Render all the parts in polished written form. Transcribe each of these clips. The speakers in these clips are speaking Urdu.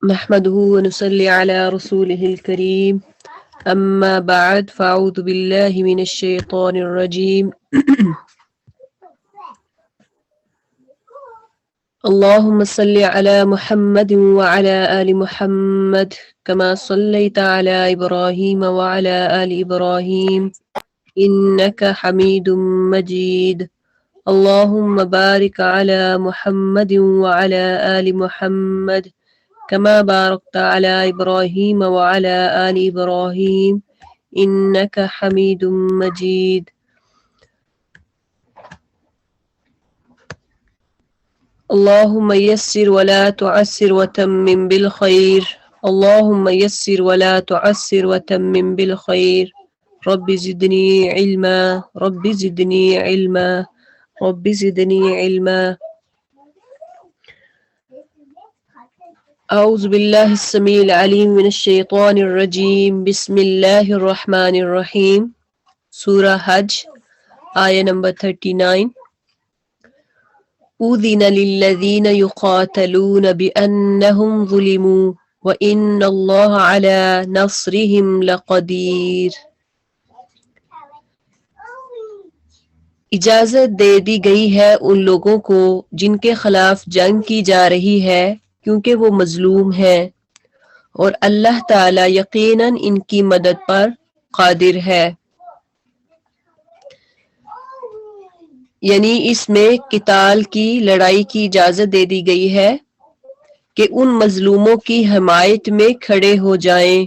نحمده ونصلي على رسوله الكريم أما بعد فأعوذ بالله من الشيطان الرجيم اللهم صل على محمد وعلى آل محمد كما صليت على إبراهيم وعلى آل إبراهيم إنك حميد مجيد اللهم بارك على محمد وعلى آل محمد كما باركت على إبراهيم وعلى آل إبراهيم إنك حميد مجيد اللهم يسر ولا تعسر وتمم بالخير اللهم يسر ولا تعسر وتمم بالخير رب زدني علما رب زدني علما رب زدني علما أعوذ بالله السميع العليم من الشيطان الرجيم بسم الله الرحمن الرحيم سورة حج آية نمبر 39 أذن للذين يقاتلون بأنهم ظلموا وإن الله على نصرهم لقدير اجازت دے دی گئی ہے ان لوگوں کو جن کے خلاف جنگ کی جا رہی ہے کیونکہ وہ مظلوم ہیں اور اللہ تعالی یقیناً ان کی مدد پر قادر ہے یعنی اس میں قتال کی لڑائی کی اجازت دے دی گئی ہے کہ ان مظلوموں کی حمایت میں کھڑے ہو جائیں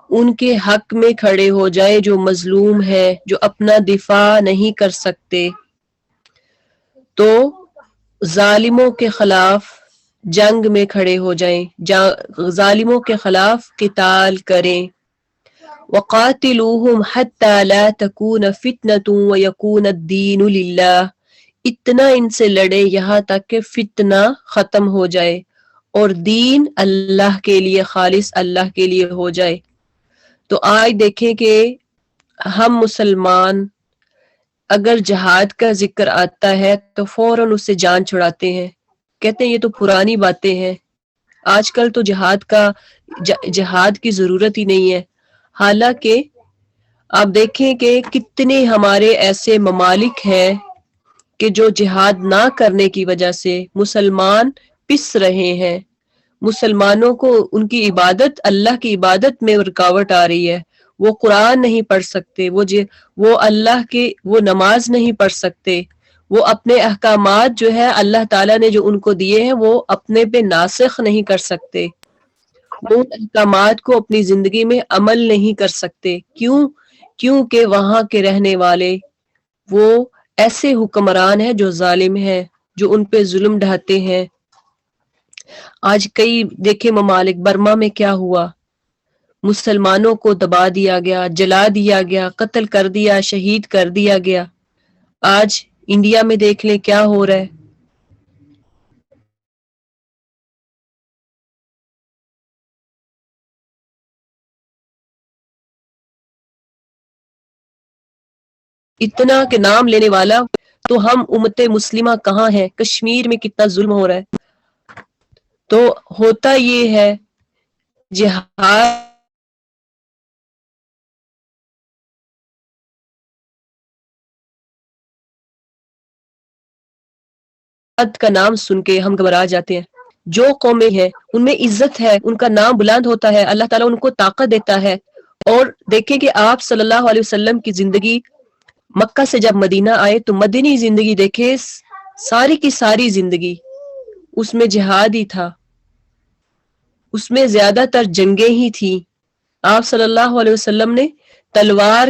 ان کے حق میں کھڑے ہو جائیں جو مظلوم ہے جو اپنا دفاع نہیں کر سکتے تو ظالموں کے خلاف جنگ میں کھڑے ہو جائیں ظالموں کے خلاف قتال کریں وَقَاتِلُوهُمْ حَتَّى لَا تَكُونَ فِتْنَةٌ وَيَكُونَ الدِّينُ لِلَّهِ اتنا ان سے لڑے یہاں تک کہ فتنہ ختم ہو جائے اور دین اللہ کے لیے خالص اللہ کے لیے ہو جائے تو آج دیکھیں کہ ہم مسلمان اگر جہاد کا ذکر آتا ہے تو فوراً اس سے جان چھڑاتے ہیں کہتے ہیں یہ تو پرانی باتیں ہیں آج کل تو جہاد کی ضرورت ہی نہیں ہے حالانکہ آپ دیکھیں کہ کتنے ہمارے ایسے ممالک ہیں کہ جو جہاد نہ کرنے کی وجہ سے مسلمان پس رہے ہیں مسلمانوں کو ان کی عبادت اللہ کی عبادت میں رکاوٹ آ رہی ہے وہ قرآن نہیں پڑھ سکتے وہ اللہ کے وہ نماز نہیں پڑھ سکتے وہ اپنے احکامات جو ہے اللہ تعالیٰ نے جو ان کو دیے ہیں وہ اپنے پہ ناسخ نہیں کر سکتے وہ احکامات کو اپنی زندگی میں عمل نہیں کر سکتے کیونکہ وہاں کے رہنے والے وہ ایسے حکمران ہیں جو ظالم ہیں جو ان پہ ظلم ڈھاتے ہیں آج کئی دیکھے ممالک برما میں کیا ہوا مسلمانوں کو دبا دیا گیا جلا دیا گیا قتل کر دیا شہید کر دیا گیا آج انڈیا میں دیکھ لیں کیا ہو رہا ہے اتنا کہ نام لینے والا تو ہم امت مسلمہ کہاں ہیں کشمیر میں کتنا ظلم ہو رہا ہے تو ہوتا یہ ہے جہاد کا نام سن کے ہم گھبرا جاتے ہیں جو قومیں ہیں ان میں عزت ہے ان کا نام بلند ہوتا ہے اللہ تعالیٰ ان کو طاقت دیتا ہے اور دیکھیں کہ آپ صلی اللہ علیہ وسلم کی زندگی مکہ سے جب مدینہ آئے تو مدنی زندگی دیکھے ساری کی ساری زندگی اس میں جہاد ہی تھا اس میں زیادہ تر جنگیں ہی تھیں آپ صلی اللہ علیہ وسلم نے تلوار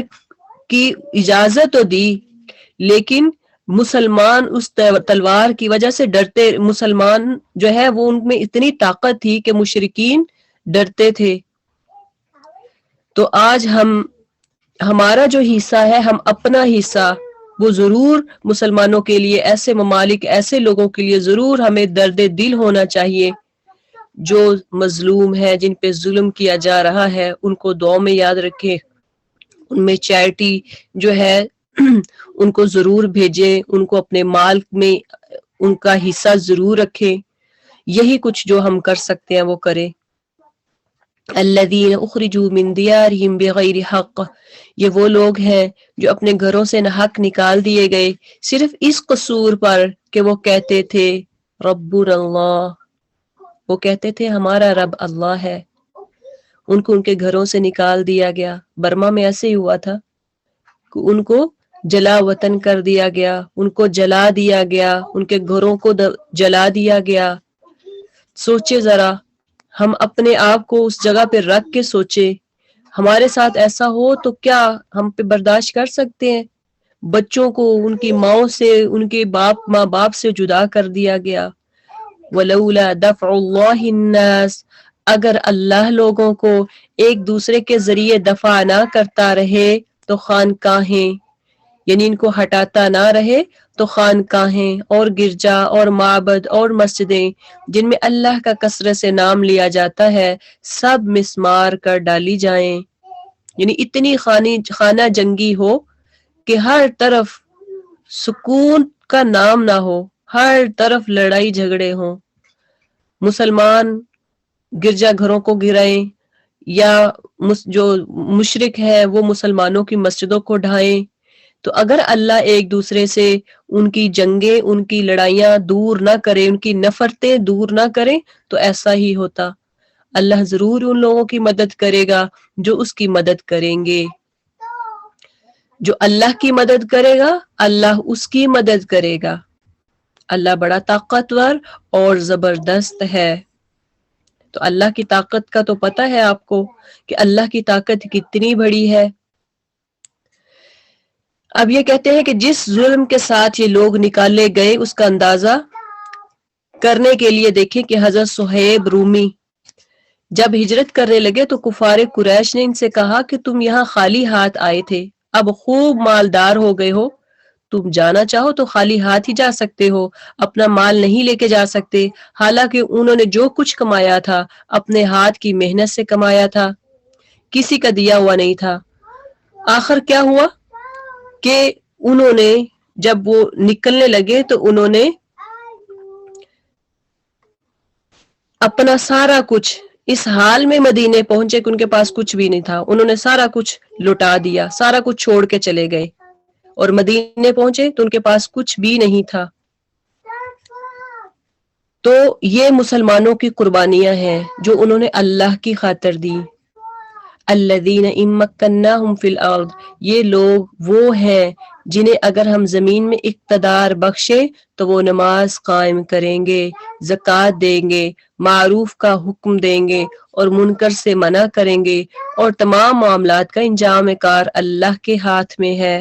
کی اجازت تو دی لیکن مسلمان اس تلوار کی وجہ سے ڈرتے مسلمان جو ہے وہ ان میں اتنی طاقت تھی کہ مشرکین ڈرتے تھے تو آج ہمارا جو حصہ ہے ہم اپنا حصہ وہ ضرور مسلمانوں کے لیے ایسے ممالک ایسے لوگوں کے لیے ضرور ہمیں درد دل ہونا چاہیے جو مظلوم ہے جن پہ ظلم کیا جا رہا ہے ان کو دعا میں یاد رکھیں ان میں چیریٹی جو ہے ان کو ضرور بھیجیں ان کو اپنے مال میں ان کا حصہ ضرور رکھیں یہی کچھ جو ہم کر سکتے ہیں وہ کریں. الذین اخرجوا من دیارہم بغیر حق، یہ وہ لوگ ہیں جو اپنے گھروں سے ناحق نکال دیے گئے صرف اس قصور پر کہ وہ کہتے تھے ربنا اللہ، وہ کہتے تھے ہمارا رب اللہ ہے. ان کو ان کے گھروں سے نکال دیا گیا. برما میں ایسے ہی ہوا تھا کہ ان کو جلا وطن کر دیا گیا، ان کو جلا دیا گیا، ان کے گھروں کو جلا دیا گیا. سوچے ذرا، ہم اپنے آپ کو اس جگہ پہ رکھ کے سوچے، ہمارے ساتھ ایسا ہو تو کیا ہم پہ برداشت کر سکتے ہیں؟ بچوں کو ان کی ماؤں سے، ان کے ماں باپ سے جدا کر دیا گیا. ولولا دفع اللہ الناس، اگر اللہ لوگوں کو ایک دوسرے کے ذریعے دفع نہ کرتا رہے تو خانقاہیں، یعنی ان کو ہٹاتا نہ رہے تو خانقاہیں اور گرجا اور معبد اور مسجدیں جن میں اللہ کا کثرت سے نام لیا جاتا ہے سب مسمار کر ڈالی جائیں. یعنی اتنی خانہ جنگی ہو کہ ہر طرف سکون کا نام نہ ہو، ہر طرف لڑائی جھگڑے ہوں، مسلمان گرجا گھروں کو گرائیں یا جو مشرک ہے وہ مسلمانوں کی مسجدوں کو ڈھائیں. تو اگر اللہ ایک دوسرے سے ان کی جنگیں، ان کی لڑائیاں دور نہ کرے، ان کی نفرتیں دور نہ کرے تو ایسا ہی ہوتا. اللہ ضرور ان لوگوں کی مدد کرے گا جو اس کی مدد کریں گے. جو اللہ کی مدد کرے گا اللہ اس کی مدد کرے گا. اللہ بڑا طاقتور اور زبردست ہے. تو اللہ کی طاقت کا تو پتہ ہے آپ کو کہ اللہ کی طاقت کتنی بڑی ہے. اب یہ کہتے ہیں کہ جس ظلم کے ساتھ یہ لوگ نکالے گئے اس کا اندازہ کرنے کے لیے دیکھیں کہ حضرت صہیب رومی جب ہجرت کرنے لگے تو کفار قریش نے ان سے کہا کہ تم یہاں خالی ہاتھ آئے تھے، اب خوب مالدار ہو گئے ہو، تم جانا چاہو تو خالی ہاتھ ہی جا سکتے ہو، اپنا مال نہیں لے کے جا سکتے. حالانکہ انہوں نے جو کچھ کمایا تھا اپنے ہاتھ کی محنت سے کمایا تھا، کسی کا دیا ہوا نہیں تھا. آخر کیا ہوا کہ انہوں نے جب وہ نکلنے لگے تو انہوں نے اپنا سارا کچھ، اس حال میں مدینے پہنچے کہ ان کے پاس کچھ بھی نہیں تھا، انہوں نے سارا کچھ لٹا دیا، سارا کچھ چھوڑ کے چلے گئے اور مدینے پہنچے تو ان کے پاس کچھ بھی نہیں تھا. تو یہ مسلمانوں کی قربانیاں ہیں جو انہوں نے اللہ کی خاطر دی. الذین ان مکناہم فی الارض، یہ لوگ وہ ہیں جنہیں اگر ہم زمین میں اقتدار بخشے تو وہ نماز قائم کریں گے، زکوٰۃ دیں گے، معروف کا حکم دیں گے اور منکر سے منع کریں گے، اور تمام معاملات کا انجام کار اللہ کے ہاتھ میں ہے.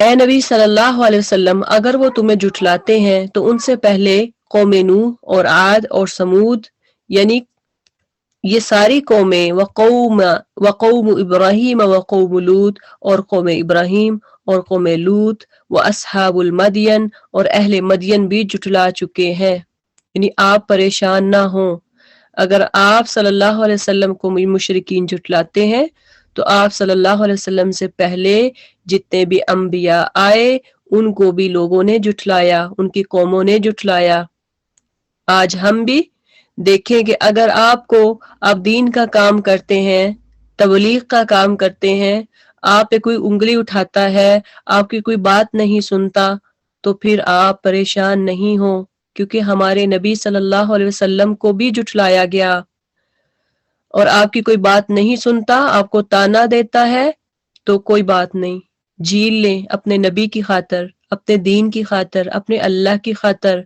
اے نبی صلی اللہ علیہ وسلم، اگر وہ تمہیں جھٹلاتے ہیں تو ان سے پہلے قوم نوح اور عاد اور سمود، یعنی یہ ساری قومیں، وقوم ابراہیم وقوم لوط، اور قوم ابراہیم اور قوم لوط، واصحاب المدین، اور اہل مدین بھی جھٹلا چکے ہیں. یعنی آپ پریشان نہ ہوں، اگر آپ صلی اللہ علیہ وسلم کو مشرکین جھٹلاتے ہیں تو آپ صلی اللہ علیہ وسلم سے پہلے جتنے بھی انبیاء آئے ان کو بھی لوگوں نے جھٹلایا، ان کی قوموں نے جھٹلایا. آج ہم بھی دیکھیں کہ اگر آپ دین کا کام کرتے ہیں، تبلیغ کا کام کرتے ہیں، آپ پہ کوئی انگلی اٹھاتا ہے، آپ کی کوئی بات نہیں سنتا تو پھر آپ پریشان نہیں ہوں، کیونکہ ہمارے نبی صلی اللہ علیہ وسلم کو بھی جھٹلایا گیا. اور آپ کی کوئی بات نہیں سنتا، آپ کو تانا دیتا ہے تو کوئی بات نہیں، جھیل لیں اپنے نبی کی خاطر، اپنے دین کی خاطر، اپنے اللہ کی خاطر.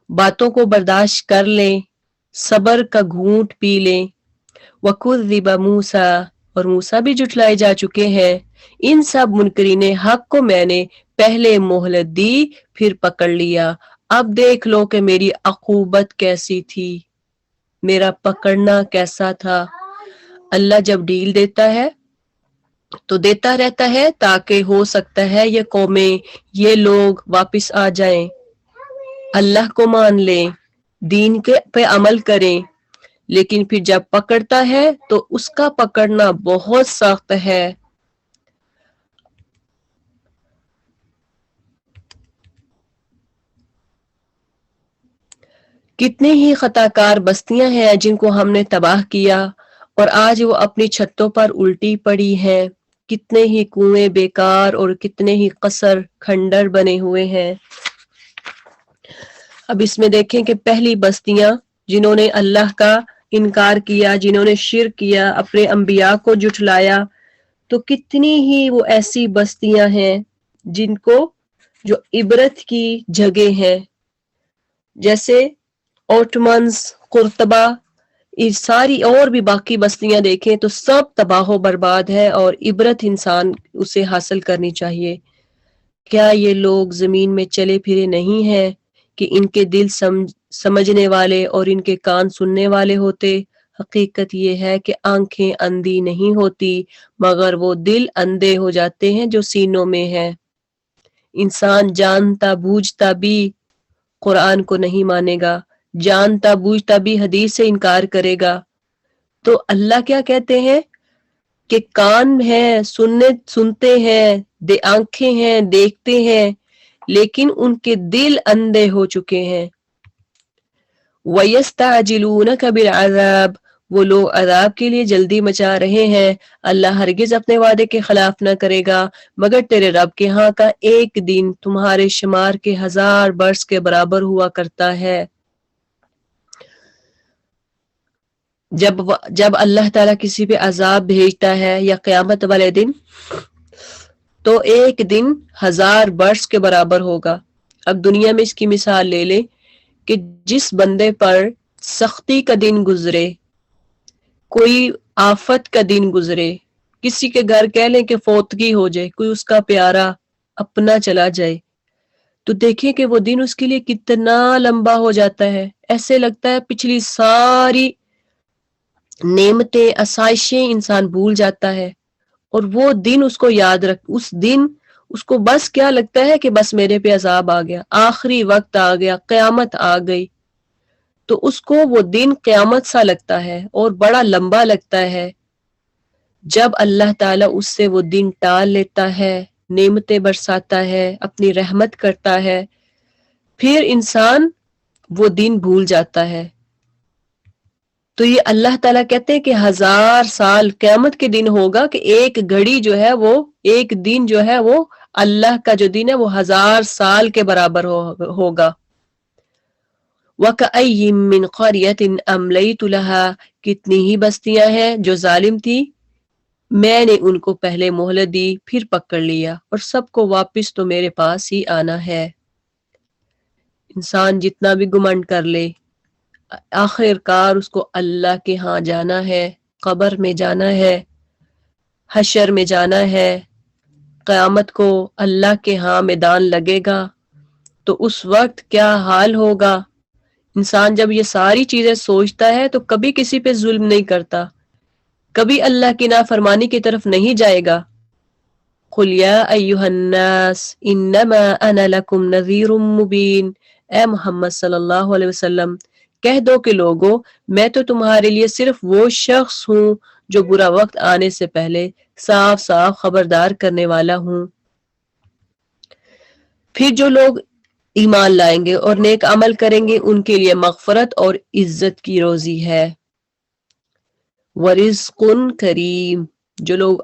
باتوں کو برداشت کر لیں، صبر کا گھونٹ پی لیں. وَكُذِّبَ مُوسَىٰ، اور موسیٰ بھی جھٹلائے جا چکے ہیں. ان سب منکرین حق کو میں نے پہلے مہلت دی پھر پکڑ لیا، اب دیکھ لو کہ میری عقوبت کیسی تھی، میرا پکڑنا کیسا تھا. اللہ جب ڈیل دیتا ہے تو دیتا رہتا ہے تاکہ ہو سکتا ہے یہ قومیں، یہ لوگ واپس آ جائیں، اللہ کو مان لیں، دین کے پہ عمل کریں. لیکن پھر جب پکڑتا ہے تو اس کا پکڑنا بہت سخت ہے. کتنے ہی خطاکار بستیاں ہیں جن کو ہم نے تباہ کیا اور آج وہ اپنی چھتوں پر الٹی پڑی ہیں، کتنے ہی کنویں بیکار اور کتنے ہی قصر کھنڈر بنے ہوئے ہیں۔ اب اس میں دیکھیں کہ پہلی بستیاں جنہوں نے اللہ کا انکار کیا، جنہوں نے شرک کیا، اپنے انبیاء کو جھٹلایا، تو کتنی ہی وہ ایسی بستیاں ہیں جن کو جو عبرت کی جگہ ہیں، جیسے اوٹمنز، قرطبہ، یہ ساری اور بھی باقی بستیاں دیکھیں تو سب تباہ و برباد ہے اور عبرت انسان اسے حاصل کرنی چاہیے۔ کیا یہ لوگ زمین میں چلے پھرے نہیں ہیں کہ ان کے دل سمجھنے والے اور ان کے کان سننے والے ہوتے؟ حقیقت یہ ہے کہ آنکھیں اندھی نہیں ہوتی مگر وہ دل اندھے ہو جاتے ہیں جو سینوں میں ہیں۔ انسان جانتا بوجھتا بھی قرآن کو نہیں مانے گا، جانتا بوجھتا بھی حدیث سے انکار کرے گا۔ تو اللہ کیا کہتے ہیں کہ کان ہیں، سنتے ہیں، آنکھیں ہیں، دیکھتے ہیں، لیکن ان کے دل اندھے ہو چکے ہیں۔ وَيَسْتَعْجِلُونَكَ بِالْعَذَابِ، وہ لوگ عذاب کے لیے جلدی مچا رہے ہیں۔ اللہ ہرگز اپنے وعدے کے خلاف نہ کرے گا، مگر تیرے رب کے ہاں کا ایک دن تمہارے شمار کے 1000 برس کے برابر ہوا کرتا ہے۔ جب اللہ تعالیٰ کسی پہ عذاب بھیجتا ہے یا قیامت والے دن، تو ایک دن 1000 برس کے برابر ہوگا۔ اب دنیا میں اس کی مثال لے لے کہ جس بندے پر سختی کا دن گزرے، کوئی آفت کا دن گزرے، کسی کے گھر کہہ لیں کہ فوتگی ہو جائے، کوئی اس کا پیارا اپنا چلا جائے، تو دیکھیں کہ وہ دن اس کے لیے کتنا لمبا ہو جاتا ہے۔ ایسے لگتا ہے پچھلی ساری نعمتیں، آسائشیں انسان بھول جاتا ہے، اور وہ دن اس کو یاد اس دن اس کو بس کیا لگتا ہے کہ بس میرے پہ عذاب آ گیا، آخری وقت آ گیا، قیامت آ گئی، تو اس کو وہ دن قیامت سا لگتا ہے اور بڑا لمبا لگتا ہے۔ جب اللہ تعالیٰ اس سے وہ دن ٹال لیتا ہے، نعمتیں برساتا ہے، اپنی رحمت کرتا ہے، پھر انسان وہ دن بھول جاتا ہے۔ تو یہ اللہ تعالیٰ کہتے ہیں کہ 1000 سال قیامت کے دن ہوگا کہ ایک گھڑی جو ہے وہ، ایک دن جو ہے وہ، اللہ کا جو دن ہے وہ 1000 سال کے برابر ہوگا۔ وَكَأَيٍّ مِّن قَرْيَةٍ أَمْلَيْتُ لَهَا، کتنی ہی بستیاں ہیں جو ظالم تھی، میں نے ان کو پہلے مہلت دی پھر پکڑ لیا، اور سب کو واپس تو میرے پاس ہی آنا ہے۔ انسان جتنا بھی گمنڈ کر لے، آخر کار اس کو اللہ کے ہاں جانا ہے، قبر میں جانا ہے، حشر میں جانا ہے، قیامت کو اللہ کے ہاں میدان لگے گا، تو اس وقت کیا حال ہوگا۔ انسان جب یہ ساری چیزیں سوچتا ہے تو کبھی کسی پہ ظلم نہیں کرتا، کبھی اللہ کی نافرمانی کی طرف نہیں جائے گا۔ قُلْ يَا أَيُّهَا النَّاسِ إِنَّمَا أَنَا لَكُمْ نَذِيرٌ مُبِينٌ، اے محمد صلی اللہ علیہ وسلم کہہ دو کہ لوگو میں تو تمہارے لیے صرف وہ شخص ہوں جو برا وقت آنے سے پہلے صاف صاف خبردار کرنے والا ہوں۔ پھر جو لوگ ایمان لائیں گے اور نیک عمل کریں گے ان کے لیے مغفرت اور عزت کی روزی ہے۔ وَرِزْقٌ کریم، جو لوگ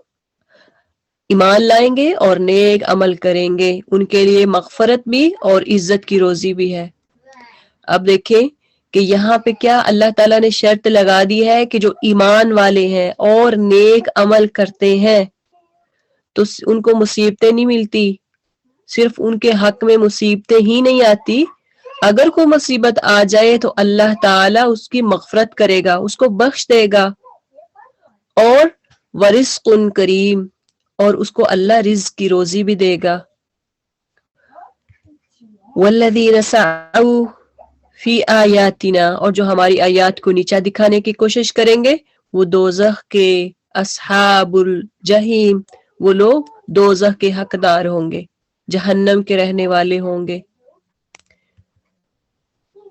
ایمان لائیں گے اور نیک عمل کریں گے ان کے لیے مغفرت بھی اور عزت کی روزی بھی ہے۔ اب دیکھیں کہ یہاں پہ کیا اللہ تعالیٰ نے شرط لگا دی ہے کہ جو ایمان والے ہیں اور نیک عمل کرتے ہیں تو ان کو مصیبتیں نہیں ملتی، صرف ان کے حق میں مصیبتیں ہی نہیں آتی، اگر کوئی مصیبت آ جائے تو اللہ تعالیٰ اس کی مغفرت کرے گا، اس کو بخش دے گا، اور ورزق کریم، اور اس کو اللہ رزق کی روزی بھی دے گا۔ والذین سعوا فی آیاتنا، اور جو ہماری آیات کو نیچا دکھانے کی کوشش کریں گے وہ دوزخ کے اصحاب الجحیم، وہ لوگ دوزخ کے حقدار ہوں گے، جہنم کے رہنے والے ہوں گے۔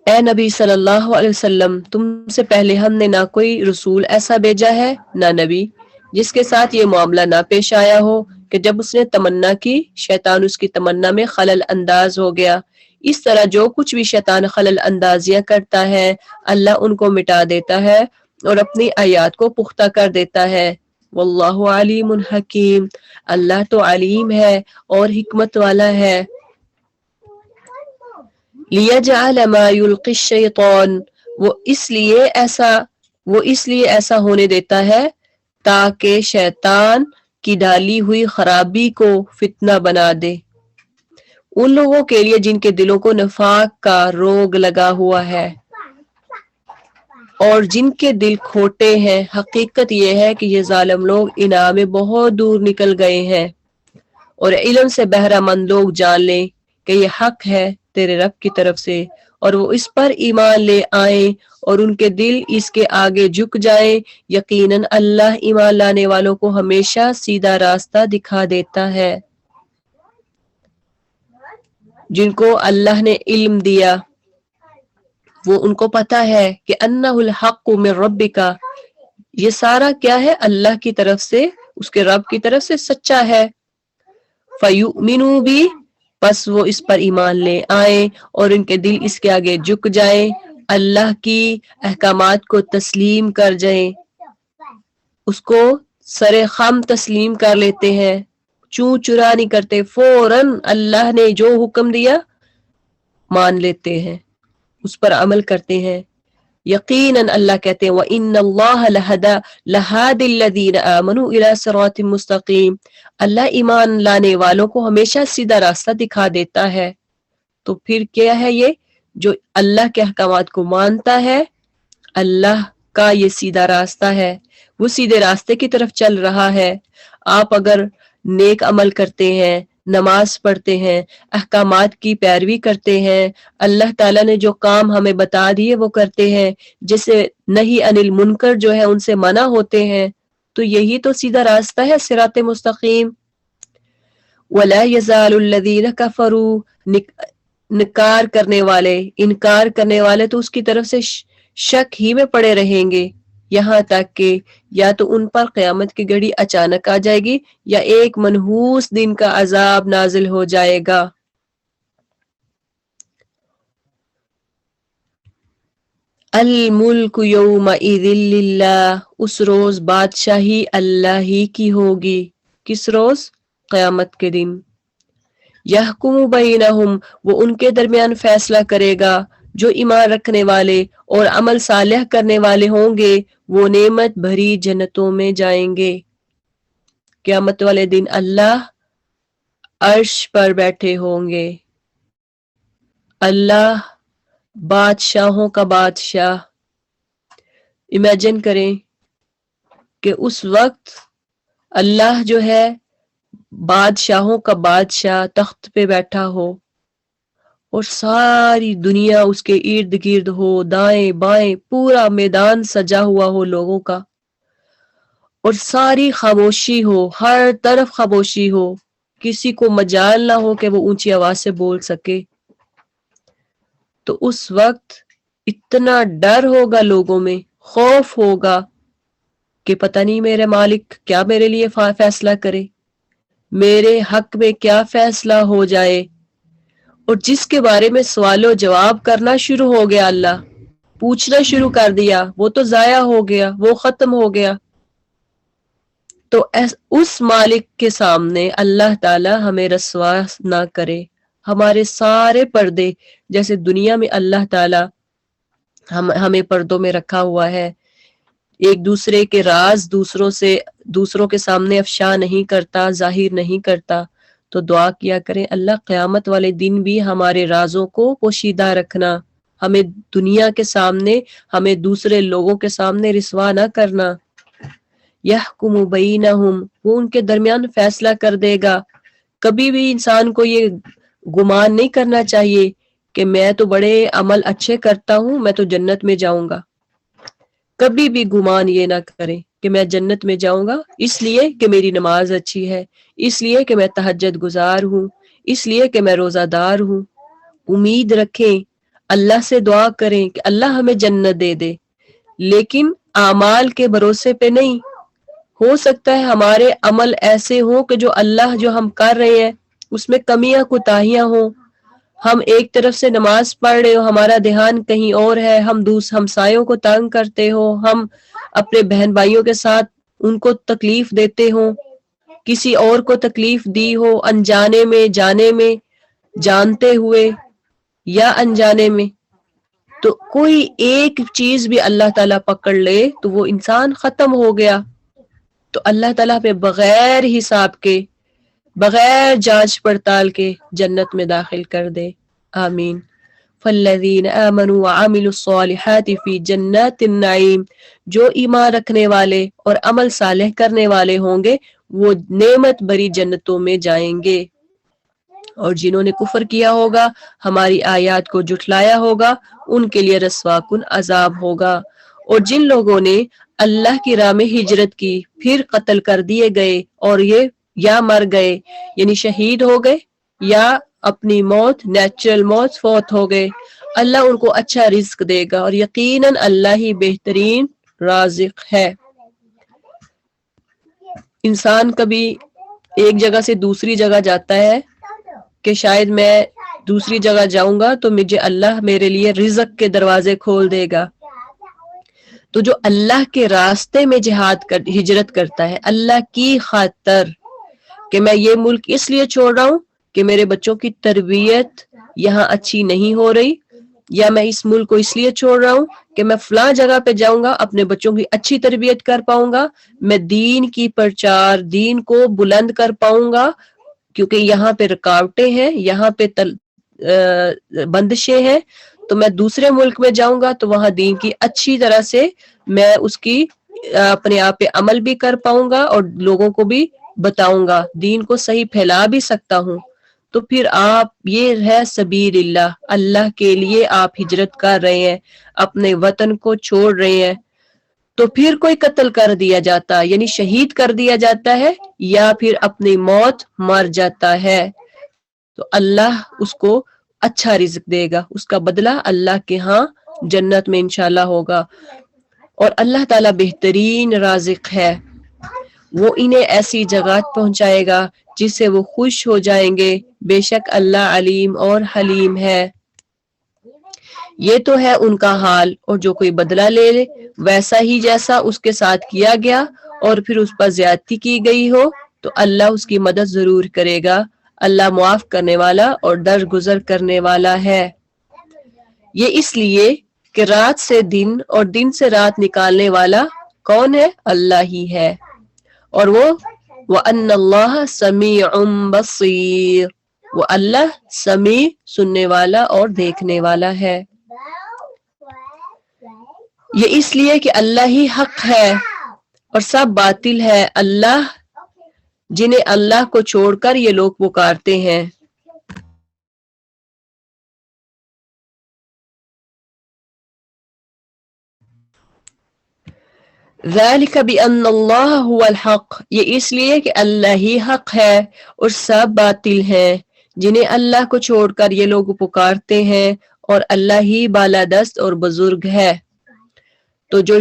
اے نبی صلی اللہ علیہ وسلم تم سے پہلے ہم نے نہ کوئی رسول ایسا بھیجا ہے نہ نبی جس کے ساتھ یہ معاملہ نہ پیش آیا ہو کہ جب اس نے تمنا کی شیطان اس کی تمنا میں خلل انداز ہو گیا، اس طرح جو کچھ بھی شیطان خلل اندازیاں کرتا ہے اللہ ان کو مٹا دیتا ہے اور اپنی آیات کو پختہ کر دیتا ہے۔ واللہ علیم حکیم، اللہ تو علیم ہے اور حکمت والا ہے۔ لیجعل ما یلقی الشیطان، وہ اس لیے ایسا ہونے دیتا ہے تاکہ شیطان کی ڈالی ہوئی خرابی کو فتنہ بنا دے ان لوگوں کے لیے جن کے دلوں کو نفاق کا روگ لگا ہوا ہے اور جن کے دل کھوٹے ہیں۔ حقیقت یہ ہے کہ یہ ظالم لوگ انعام میں بہت دور نکل گئے ہیں، اور علم سے بہرہ مند لوگ جان لیں کہ یہ حق ہے تیرے رب کی طرف سے، اور وہ اس پر ایمان لے آئیں اور ان کے دل اس کے آگے جھک جائیں۔ یقیناً اللہ ایمان لانے والوں کو ہمیشہ سیدھا راستہ دکھا دیتا ہے۔ جن کو اللہ نے علم دیا وہ ان کو پتا ہے کہ انہ الحق من ربک، یہ سارا کیا ہے اللہ کی طرف سے، اس کے رب کی طرف سے سچا ہے۔ فیؤمنوا بھی، پس وہ اس پر ایمان لے آئیں اور ان کے دل اس کے آگے جھک جائیں، اللہ کی احکامات کو تسلیم کر جائیں، اس کو سر خم تسلیم کر لیتے ہیں، چوں چرا نہیں کرتے، فوراً اللہ نے جو حکم دیا مان لیتے ہیں، اس پر عمل کرتے ہیں۔ یقیناً اللہ کہتے ہیں وَإِنَّ اللَّهَ لَهَادِ الَّذِينَ آمَنُوا إِلَى صِرَاطٍ مُسْتَقِيمٍ، اللہ ایمان لانے والوں کو ہمیشہ سیدھا راستہ دکھا دیتا ہے۔ تو پھر کیا ہے یہ جو اللہ کے احکامات کو مانتا ہے، اللہ کا یہ سیدھا راستہ ہے، وہ سیدھے راستے کی طرف چل رہا ہے۔ آپ اگر نیک عمل کرتے ہیں، نماز پڑھتے ہیں، احکامات کی پیروی کرتے ہیں، اللہ تعالیٰ نے جو کام ہمیں بتا دیے وہ کرتے ہیں، جیسے نہی عن المنکر جو ہے ان سے منع ہوتے ہیں، تو یہی تو سیدھا راستہ ہے، صراط مستقیم۔ وَلَا يَزَالُ الَّذِينَ كَفَرُوا، انکار کرنے والے تو اس کی طرف سے شک ہی میں پڑے رہیں گے، یہاں تک کہ یا تو ان پر قیامت کی گھڑی اچانک آ جائے گی یا ایک منحوس دن کا عذاب نازل ہو جائے گا۔ الملک یومئذ للہ، اس روز بادشاہی اللہ ہی کی ہوگی۔ کس روز؟ قیامت کے دن۔ یحکم بینہم، وہ ان کے درمیان فیصلہ کرے گا، جو ایمان رکھنے والے اور عمل صالح کرنے والے ہوں گے وہ نعمت بھری جنتوں میں جائیں گے۔ قیامت والے دن اللہ عرش پر بیٹھے ہوں گے، اللہ بادشاہوں کا بادشاہ۔ امیجن کریں کہ اس وقت اللہ جو ہے بادشاہوں کا بادشاہ تخت پہ بیٹھا ہو اور ساری دنیا اس کے ارد گرد ہو، دائیں بائیں پورا میدان سجا ہوا ہو لوگوں کا، اور ساری خاموشی ہو، ہر طرف خاموشی ہو، کسی کو مجال نہ ہو کہ وہ اونچی آواز سے بول سکے۔ تو اس وقت اتنا ڈر ہوگا لوگوں میں، خوف ہوگا کہ پتہ نہیں میرے مالک کیا میرے لیے فیصلہ کرے، میرے حق میں کیا فیصلہ ہو جائے، اور جس کے بارے میں سوال و جواب کرنا شروع ہو گیا، اللہ پوچھنا شروع کر دیا، وہ تو ضائع ہو گیا، وہ ختم ہو گیا۔ تو اس مالک کے سامنے اللہ تعالی ہمیں رسوا نہ کرے، ہمارے سارے پردے جیسے دنیا میں اللہ تعالی ہمیں پردوں میں رکھا ہوا ہے، ایک دوسرے کے راز دوسروں کے سامنے افشا نہیں کرتا، ظاہر نہیں کرتا، تو دعا کیا کریں اللہ قیامت والے دن بھی ہمارے رازوں کو پوشیدہ رکھنا، ہمیں دنیا کے سامنے، ہمیں دوسرے لوگوں کے سامنے رسوا نہ کرنا۔ یحکم بینہم، وہ ان کے درمیان فیصلہ کر دے گا۔ کبھی بھی انسان کو یہ گمان نہیں کرنا چاہیے کہ میں تو بڑے عمل اچھے کرتا ہوں، میں تو جنت میں جاؤں گا۔ کبھی بھی گمان یہ نہ کریں کہ میں جنت میں جاؤں گا اس لیے کہ میری نماز اچھی ہے، اس لیے کہ میں تہجد گزار ہوں، اس لیے کہ میں روزہ دار ہوں۔ امید رکھیں، اللہ سے دعا کریں کہ اللہ ہمیں جنت دے دے، لیکن اعمال کے بھروسے پہ نہیں۔ ہو سکتا ہے ہمارے عمل ایسے ہوں کہ جو ہم کر رہے ہیں اس میں کمیاں کوتاہیاں ہوں، ہم ایک طرف سے نماز پڑھ رہے ہو، ہمارا دھیان کہیں اور ہے، ہم ہمسایوں کو تنگ کرتے ہو، ہم اپنے بہن بھائیوں کے ساتھ ان کو تکلیف دیتے ہو، کسی اور کو تکلیف دی ہو، انجانے میں، جانے میں، جانتے ہوئے یا انجانے میں، تو کوئی ایک چیز بھی اللہ تعالیٰ پکڑ لے تو وہ انسان ختم ہو گیا. تو اللہ تعالیٰ پہ بغیر حساب کے، بغیر جانچ پڑتال کے جنت میں داخل کر دے. آمین. فالذین آمنوا وعملوا الصالحات فی جنات النعیم، جو ایمان رکھنے والے اور عمل صالح کرنے والے ہوں گے وہ نعمت بری جنتوں میں جائیں گے. اور جنہوں نے کفر کیا ہوگا، ہماری آیات کو جھٹلایا ہوگا، ان کے لیے رسوا کن عذاب ہوگا. اور جن لوگوں نے اللہ کی راہ میں ہجرت کی پھر قتل کر دیے گئے اور یہ یا مر گئے یعنی شہید ہو گئے یا اپنی موت نیچرل موت فوت ہو گئے، اللہ ان کو اچھا رزق دے گا اور یقیناً اللہ ہی بہترین رازق ہے. انسان کبھی ایک جگہ سے دوسری جگہ جاتا ہے کہ شاید میں دوسری جگہ جاؤں گا تو مجھے اللہ میرے لیے رزق کے دروازے کھول دے گا. تو جو اللہ کے راستے میں ہجرت کرتا ہے اللہ کی خاطر کہ میں یہ ملک اس لیے چھوڑ رہا ہوں کہ میرے بچوں کی تربیت یہاں اچھی نہیں ہو رہی، یا میں اس ملک کو اس لیے چھوڑ رہا ہوں کہ میں فلاں جگہ پہ جاؤں گا اپنے بچوں کی اچھی تربیت کر پاؤں گا، میں دین کی پرچار دین کو بلند کر پاؤں گا، کیونکہ یہاں پہ رکاوٹیں ہیں، یہاں پہ بندشیں ہیں، تو میں دوسرے ملک میں جاؤں گا تو وہاں دین کی اچھی طرح سے میں اس کی اپنے آپ پہ عمل بھی کر پاؤں گا اور لوگوں کو بھی بتاؤں گا، دین کو صحیح پھیلا بھی سکتا ہوں. تو پھر آپ یہ ہے سبیل اللہ، اللہ کے لیے آپ ہجرت کر رہے ہیں، اپنے وطن کو چھوڑ رہے ہیں. تو پھر کوئی قتل کر دیا جاتا یعنی شہید کر دیا جاتا ہے یا پھر اپنی موت مر جاتا ہے تو اللہ اس کو اچھا رزق دے گا، اس کا بدلہ اللہ کے ہاں جنت میں انشاءاللہ ہوگا. اور اللہ تعالیٰ بہترین رازق ہے، وہ انہیں ایسی جگہ پہنچائے گا جس سے وہ خوش ہو جائیں گے، بے شک اللہ علیم اور حلیم ہے. یہ تو ہے ان کا حال، اور جو کوئی بدلہ لے لے ویسا ہی جیسا اس کے ساتھ کیا گیا اور پھر اس پر زیادتی کی گئی ہو تو اللہ اس کی مدد ضرور کرے گا. اللہ معاف کرنے والا اور درگزر کرنے والا ہے. یہ اس لیے کہ رات سے دن اور دن سے رات نکالنے والا کون ہے؟ اللہ ہی ہے. اور وہ وَأَنَّ اللَّهَ سَمِيعٌ بَصِيرٌ، وہ اللہ سمیع سننے والا اور دیکھنے والا ہے. یہ اس لیے کہ اللہ ہی حق ہے اور سب باطل ہے. اللہ جنہیں اللہ کو چھوڑ کر یہ لوگ پکارتے ہیں. ذَلِكَ بِأَنَّ اللَّهَ هُوَ الْحَقُّ، یہ اس لیے کہ اللہ ہی حق ہے اور سب باطل ہیں جنہیں اللہ کو چھوڑ کر یہ لوگ پکارتے ہیں، اور اللہ ہی بالادست اور بزرگ ہے. تو جو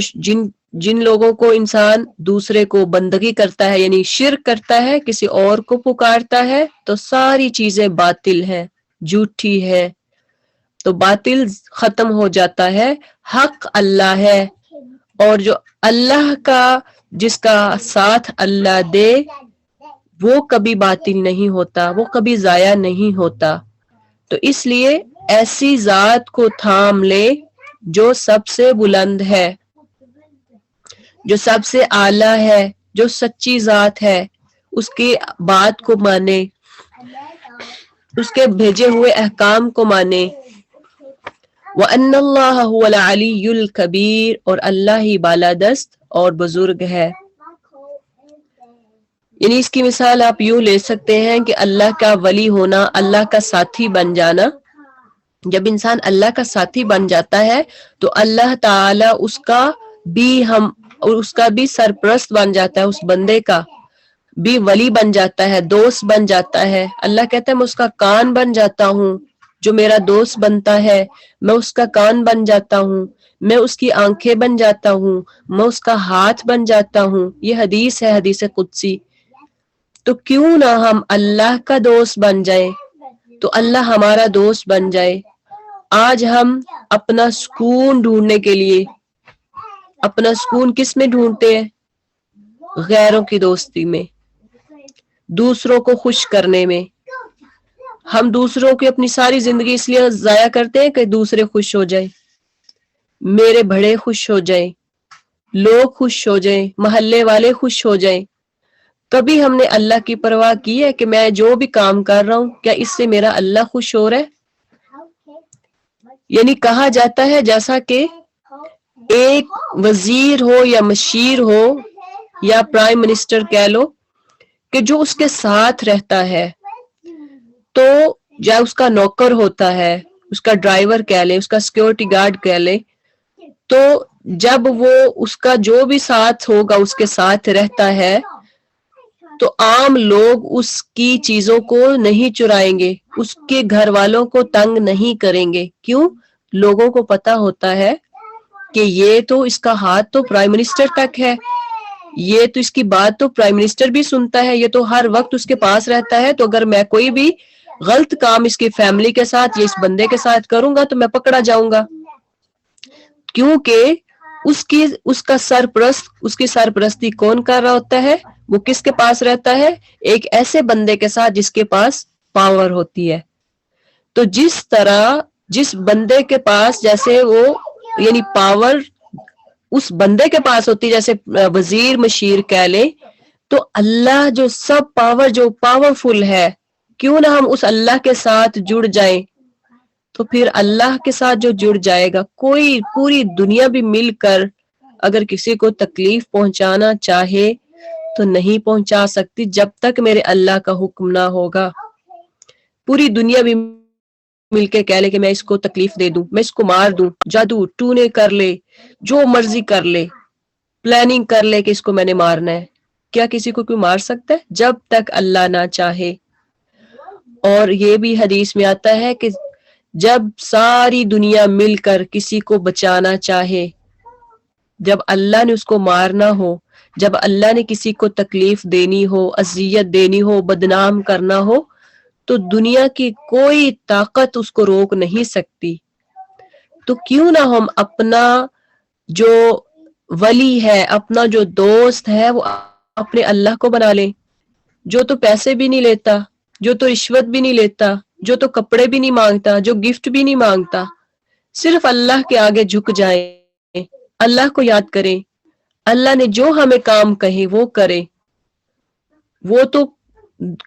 جن لوگوں کو انسان دوسرے کو بندگی کرتا ہے یعنی شرک کرتا ہے، کسی اور کو پکارتا ہے، تو ساری چیزیں باطل ہیں، جھوٹی ہے. تو باطل ختم ہو جاتا ہے، حق اللہ ہے. اور جو اللہ کا جس کا ساتھ اللہ دے وہ کبھی باطل نہیں ہوتا، وہ کبھی ضائع نہیں ہوتا. تو اس لیے ایسی ذات کو تھام لے جو سب سے بلند ہے، جو سب سے اعلیٰ ہے، جو سچی ذات ہے، اس کی بات کو مانے، اس کے بھیجے ہوئے احکام کو مانے. وَأَنَّ اللَّهَ هُوَ الْعَلِيُّ الْكَبِيرُ، اور اللہ ہی بالادست اور بزرگ ہے. یعنی اس کی مثال آپ یوں لے سکتے ہیں کہ اللہ کا ولی ہونا، اللہ کا ساتھی بن جانا. جب انسان اللہ کا ساتھی بن جاتا ہے تو اللہ تعالی اس کا بھی سرپرست بن جاتا ہے، اس بندے کا بھی ولی بن جاتا ہے، دوست بن جاتا ہے. اللہ کہتا ہے میں اس کا کان بن جاتا ہوں، جو میرا دوست بنتا ہے میں اس کا کان بن جاتا ہوں، میں اس کی آنکھیں بن جاتا ہوں، میں اس کا ہاتھ بن جاتا ہوں. یہ حدیث ہے، حدیث قدسی. تو کیوں نہ ہم اللہ کا دوست بن جائیں، تو اللہ ہمارا دوست بن جائے. آج ہم اپنا سکون ڈھونڈنے کے لیے اپنا سکون کس میں ڈھونڈتے ہیں؟ غیروں کی دوستی میں، دوسروں کو خوش کرنے میں. ہم دوسروں کی اپنی ساری زندگی اس لیے ضائع کرتے ہیں کہ دوسرے خوش ہو جائیں، میرے بڑے خوش ہو جائیں، لوگ خوش ہو جائیں، محلے والے خوش ہو جائیں. کبھی ہم نے اللہ کی پرواہ کی ہے کہ میں جو بھی کام کر رہا ہوں کیا اس سے میرا اللہ خوش ہو رہا ہے؟ یعنی کہا جاتا ہے جیسا کہ ایک وزیر ہو یا مشیر ہو یا پرائم منسٹر کہہ لو کہ جو اس کے ساتھ رہتا ہے تو یا اس کا نوکر ہوتا ہے، اس کا ڈرائیور کہہ لے، اس کا سیکیورٹی گارڈ کہہ لے، تو جب وہ اس کا جو بھی ساتھ ہوگا اس کے ساتھ رہتا ہے تو عام لوگ اس کی چیزوں کو نہیں چرائیں گے، اس کے گھر والوں کو تنگ نہیں کریں گے. کیوں؟ لوگوں کو پتا ہوتا ہے کہ یہ تو اس کا ہاتھ تو پرائم منسٹر تک ہے، یہ تو اس کی بات تو پرائم منسٹر بھی سنتا ہے، یہ تو ہر وقت اس کے پاس رہتا ہے، تو اگر میں کوئی بھی غلط کام اس کی فیملی کے ساتھ یا اس بندے کے ساتھ کروں گا تو میں پکڑا جاؤں گا. کیونکہ اس کا سرپرست، اس کی سرپرستی کون کر رہا ہوتا ہے؟ وہ کس کے پاس رہتا ہے؟ ایک ایسے بندے کے ساتھ جس کے پاس پاور ہوتی ہے. تو جس طرح جس بندے کے پاس جیسے وہ یعنی پاور اس بندے کے پاس ہوتی ہے، جیسے وزیر مشیر کہہ لے، تو اللہ جو سب پاور جو پاورفل ہے، کیوں نہ ہم اس اللہ کے ساتھ جڑ جائیں. تو پھر اللہ کے ساتھ جو جڑ جائے گا، کوئی پوری دنیا بھی مل کر اگر کسی کو تکلیف پہنچانا چاہے تو نہیں پہنچا سکتی جب تک میرے اللہ کا حکم نہ ہوگا. پوری دنیا بھی مل کے کہہ لے کہ میں اس کو تکلیف دے دوں، میں اس کو مار دوں، جادو ٹونے کر لے، جو مرضی کر لے، پلاننگ کر لے کہ اس کو میں نے مارنا ہے، کیا کسی کو کوئی مار سکتا ہے؟ جب تک اللہ نہ چاہے. اور یہ بھی حدیث میں آتا ہے کہ جب ساری دنیا مل کر کسی کو بچانا چاہے، جب اللہ نے اس کو مارنا ہو، جب اللہ نے کسی کو تکلیف دینی ہو، اذیت دینی ہو، بدنام کرنا ہو، تو دنیا کی کوئی طاقت اس کو روک نہیں سکتی. تو کیوں نہ ہم اپنا جو ولی ہے، اپنا جو دوست ہے، وہ اپنے اللہ کو بنا لیں، جو تو پیسے بھی نہیں لیتا، جو تو رشوت بھی نہیں لیتا، جو تو کپڑے بھی نہیں مانگتا، جو گفٹ بھی نہیں مانگتا. صرف اللہ کے آگے جھک جائیں، اللہ کو یاد کریں، اللہ نے جو ہمیں کام کہے وہ کرے. وہ تو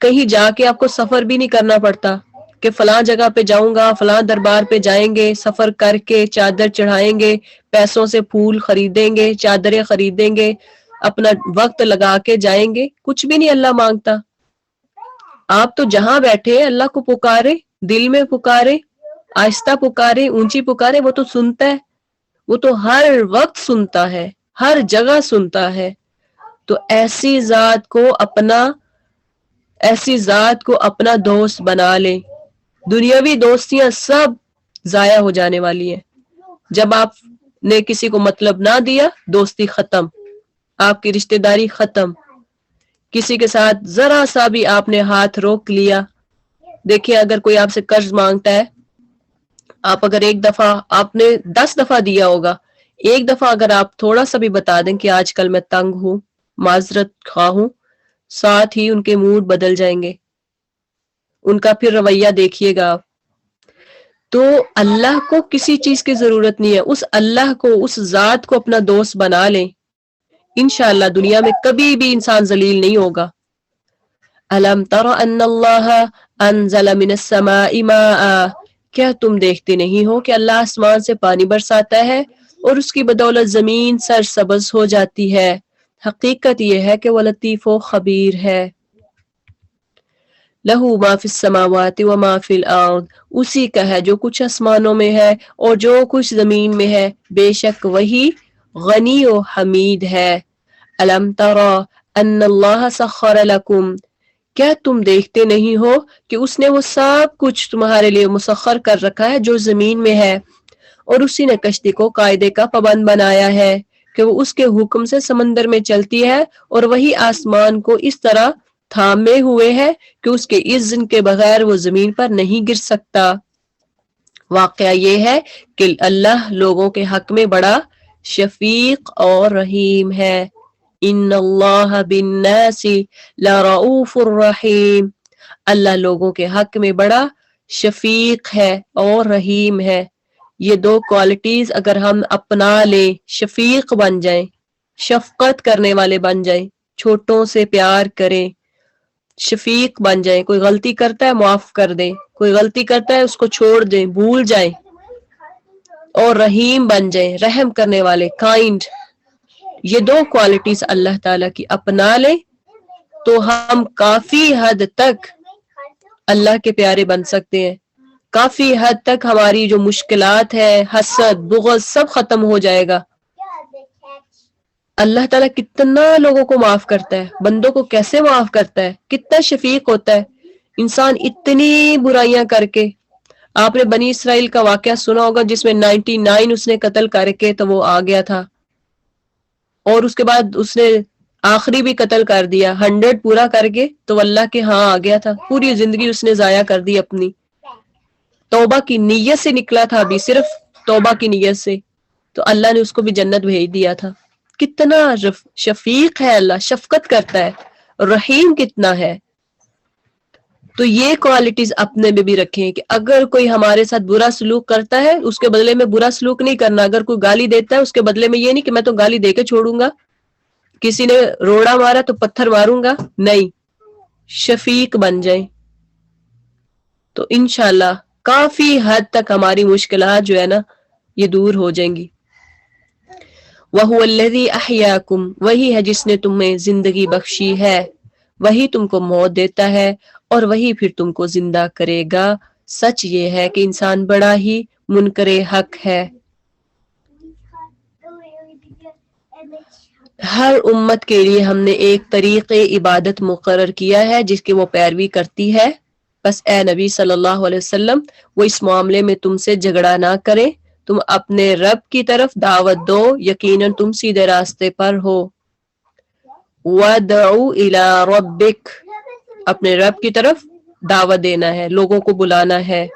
کہیں جا کے آپ کو سفر بھی نہیں کرنا پڑتا کہ فلاں جگہ پہ جاؤں گا، فلاں دربار پہ جائیں گے، سفر کر کے چادر چڑھائیں گے، پیسوں سے پھول خریدیں گے، چادریں خریدیں گے، اپنا وقت لگا کے جائیں گے. کچھ بھی نہیں اللہ مانگتا. آپ تو جہاں بیٹھے اللہ کو پکارے، دل میں پکارے، آہستہ پکارے، اونچی پکارے، وہ تو سنتا ہے، وہ تو ہر وقت سنتا ہے، ہر جگہ سنتا ہے. تو ایسی ذات کو اپنا دوست بنا لیں. دنیاوی دوستیاں سب ضائع ہو جانے والی ہیں. جب آپ نے کسی کو مطلب نہ دیا، دوستی ختم، آپ کی رشتہ داری ختم. کسی کے ساتھ ذرا سا بھی آپ نے ہاتھ روک لیا، دیکھیں اگر کوئی آپ سے قرض مانگتا ہے، آپ اگر ایک دفعہ آپ نے 10 دفعہ دیا ہوگا، ایک دفعہ اگر آپ تھوڑا سا بھی بتا دیں کہ آج کل میں تنگ ہوں، معذرت خواہ ہوں، ساتھ ہی ان کے موڈ بدل جائیں گے، ان کا پھر رویہ دیکھیے گا آپ. تو اللہ کو کسی چیز کی ضرورت نہیں ہے، اس اللہ کو، اس ذات کو اپنا دوست بنا لیں، انشاءاللہ دنیا میں کبھی بھی انسان ذلیل نہیں ہوگا. الم تر ان اللہ انزل من السماء ماء، کیا تم دیکھتے نہیں ہو کہ اللہ آسمان سے پانی برساتا ہے اور اس کی بدولت زمین سرسبز ہو جاتی ہے. حقیقت یہ ہے کہ وہ لطیف و خبیر ہے. لہو ما فی السماوات و ما فی الارض، اسی کا ہے جو کچھ آسمانوں میں ہے اور جو کچھ زمین میں ہے، بے شک وہی غنی و حمید ہے. الم ترى ان اللہ سخر لکم، کیا تم دیکھتے نہیں ہو کہ اس نے وہ سب کچھ تمہارے لیے مسخر کر رکھا ہے جو زمین میں ہے، اور اسی نے کشتی کو قاعدے کا پابند بنایا ہے کہ وہ اس کے حکم سے سمندر میں چلتی ہے، اور وہی آسمان کو اس طرح تھامے ہوئے ہے کہ اس کے اذن کے بغیر وہ زمین پر نہیں گر سکتا۔ واقعہ یہ ہے کہ اللہ لوگوں کے حق میں بڑا شفیق اور رحیم ہے۔ ان اللہ بالناس لرؤوف الرحیم، اللہ لوگوں کے حق میں بڑا شفیق ہے اور رحیم ہے۔ یہ دو کوالٹیز اگر ہم اپنا لیں، شفیق بن جائیں، شفقت کرنے والے بن جائیں، چھوٹوں سے پیار کریں، شفیق بن جائیں، کوئی غلطی کرتا ہے معاف کر دیں، کوئی غلطی کرتا ہے اس کو چھوڑ دیں، بھول جائیں، اور رحیم بن جائیں، رحم کرنے والے، کائنڈ، یہ دو کوالٹیز اللہ تعالیٰ کی اپنا لیں تو ہم کافی حد تک اللہ کے پیارے بن سکتے ہیں۔ کافی حد تک ہماری جو مشکلات ہے، حسد، بغض، سب ختم ہو جائے گا۔ اللہ تعالیٰ کتنا لوگوں کو معاف کرتا ہے، بندوں کو کیسے معاف کرتا ہے، کتنا شفیق ہوتا ہے۔ انسان اتنی برائیاں کر کے، آپ نے بنی اسرائیل کا واقعہ سنا ہوگا جس میں 99 اس نے قتل کر کے تو وہ آ گیا تھا، اور اس کے بعد اس نے آخری بھی قتل کر دیا، 100 پورا کر کے تو اللہ کے ہاں آ گیا تھا۔ پوری زندگی اس نے ضائع کر دی اپنی، توبہ کی نیت سے نکلا تھا، ابھی صرف توبہ کی نیت سے، تو اللہ نے اس کو بھی جنت بھیج دیا تھا۔ کتنا شفیق ہے اللہ، شفقت کرتا ہے، رحیم کتنا ہے۔ تو یہ کوالٹیز اپنے میں بھی رکھیں کہ اگر کوئی ہمارے ساتھ برا سلوک کرتا ہے اس کے بدلے میں برا سلوک نہیں کرنا، اگر کوئی گالی دیتا ہے اس کے بدلے میں یہ نہیں کہ میں تو گالی دے کے چھوڑوں گا، کسی نے روڑا مارا تو پتھر ماروں گا، نہیں، شفیق بن جائیں تو انشاءاللہ کافی حد تک ہماری مشکلات جو ہے نا یہ دور ہو جائیں گی۔ وَهُوَ الَّذِي أَحْيَاكُمْ، وہی ہے جس نے تمہیں زندگی بخشی ہے، وہی تم کو موت دیتا ہے اور وہی پھر تم کو زندہ کرے گا۔ سچ یہ ہے کہ انسان بڑا ہی منکر حق ہے۔ ہر امت کے لیے ہم نے ایک طریق عبادت مقرر کیا ہے جس کی وہ پیروی کرتی ہے، بس اے نبی صلی اللہ علیہ وسلم وہ اس معاملے میں تم سے جھگڑا نہ کریں، تم اپنے رب کی طرف دعوت دو، یقیناً تم سیدھے راستے پر ہو۔ وَادْعُ إِلَىٰ رَبِّكَ، اپنے رب کی طرف دعوت دینا ہے، لوگوں کو بلانا ہے۔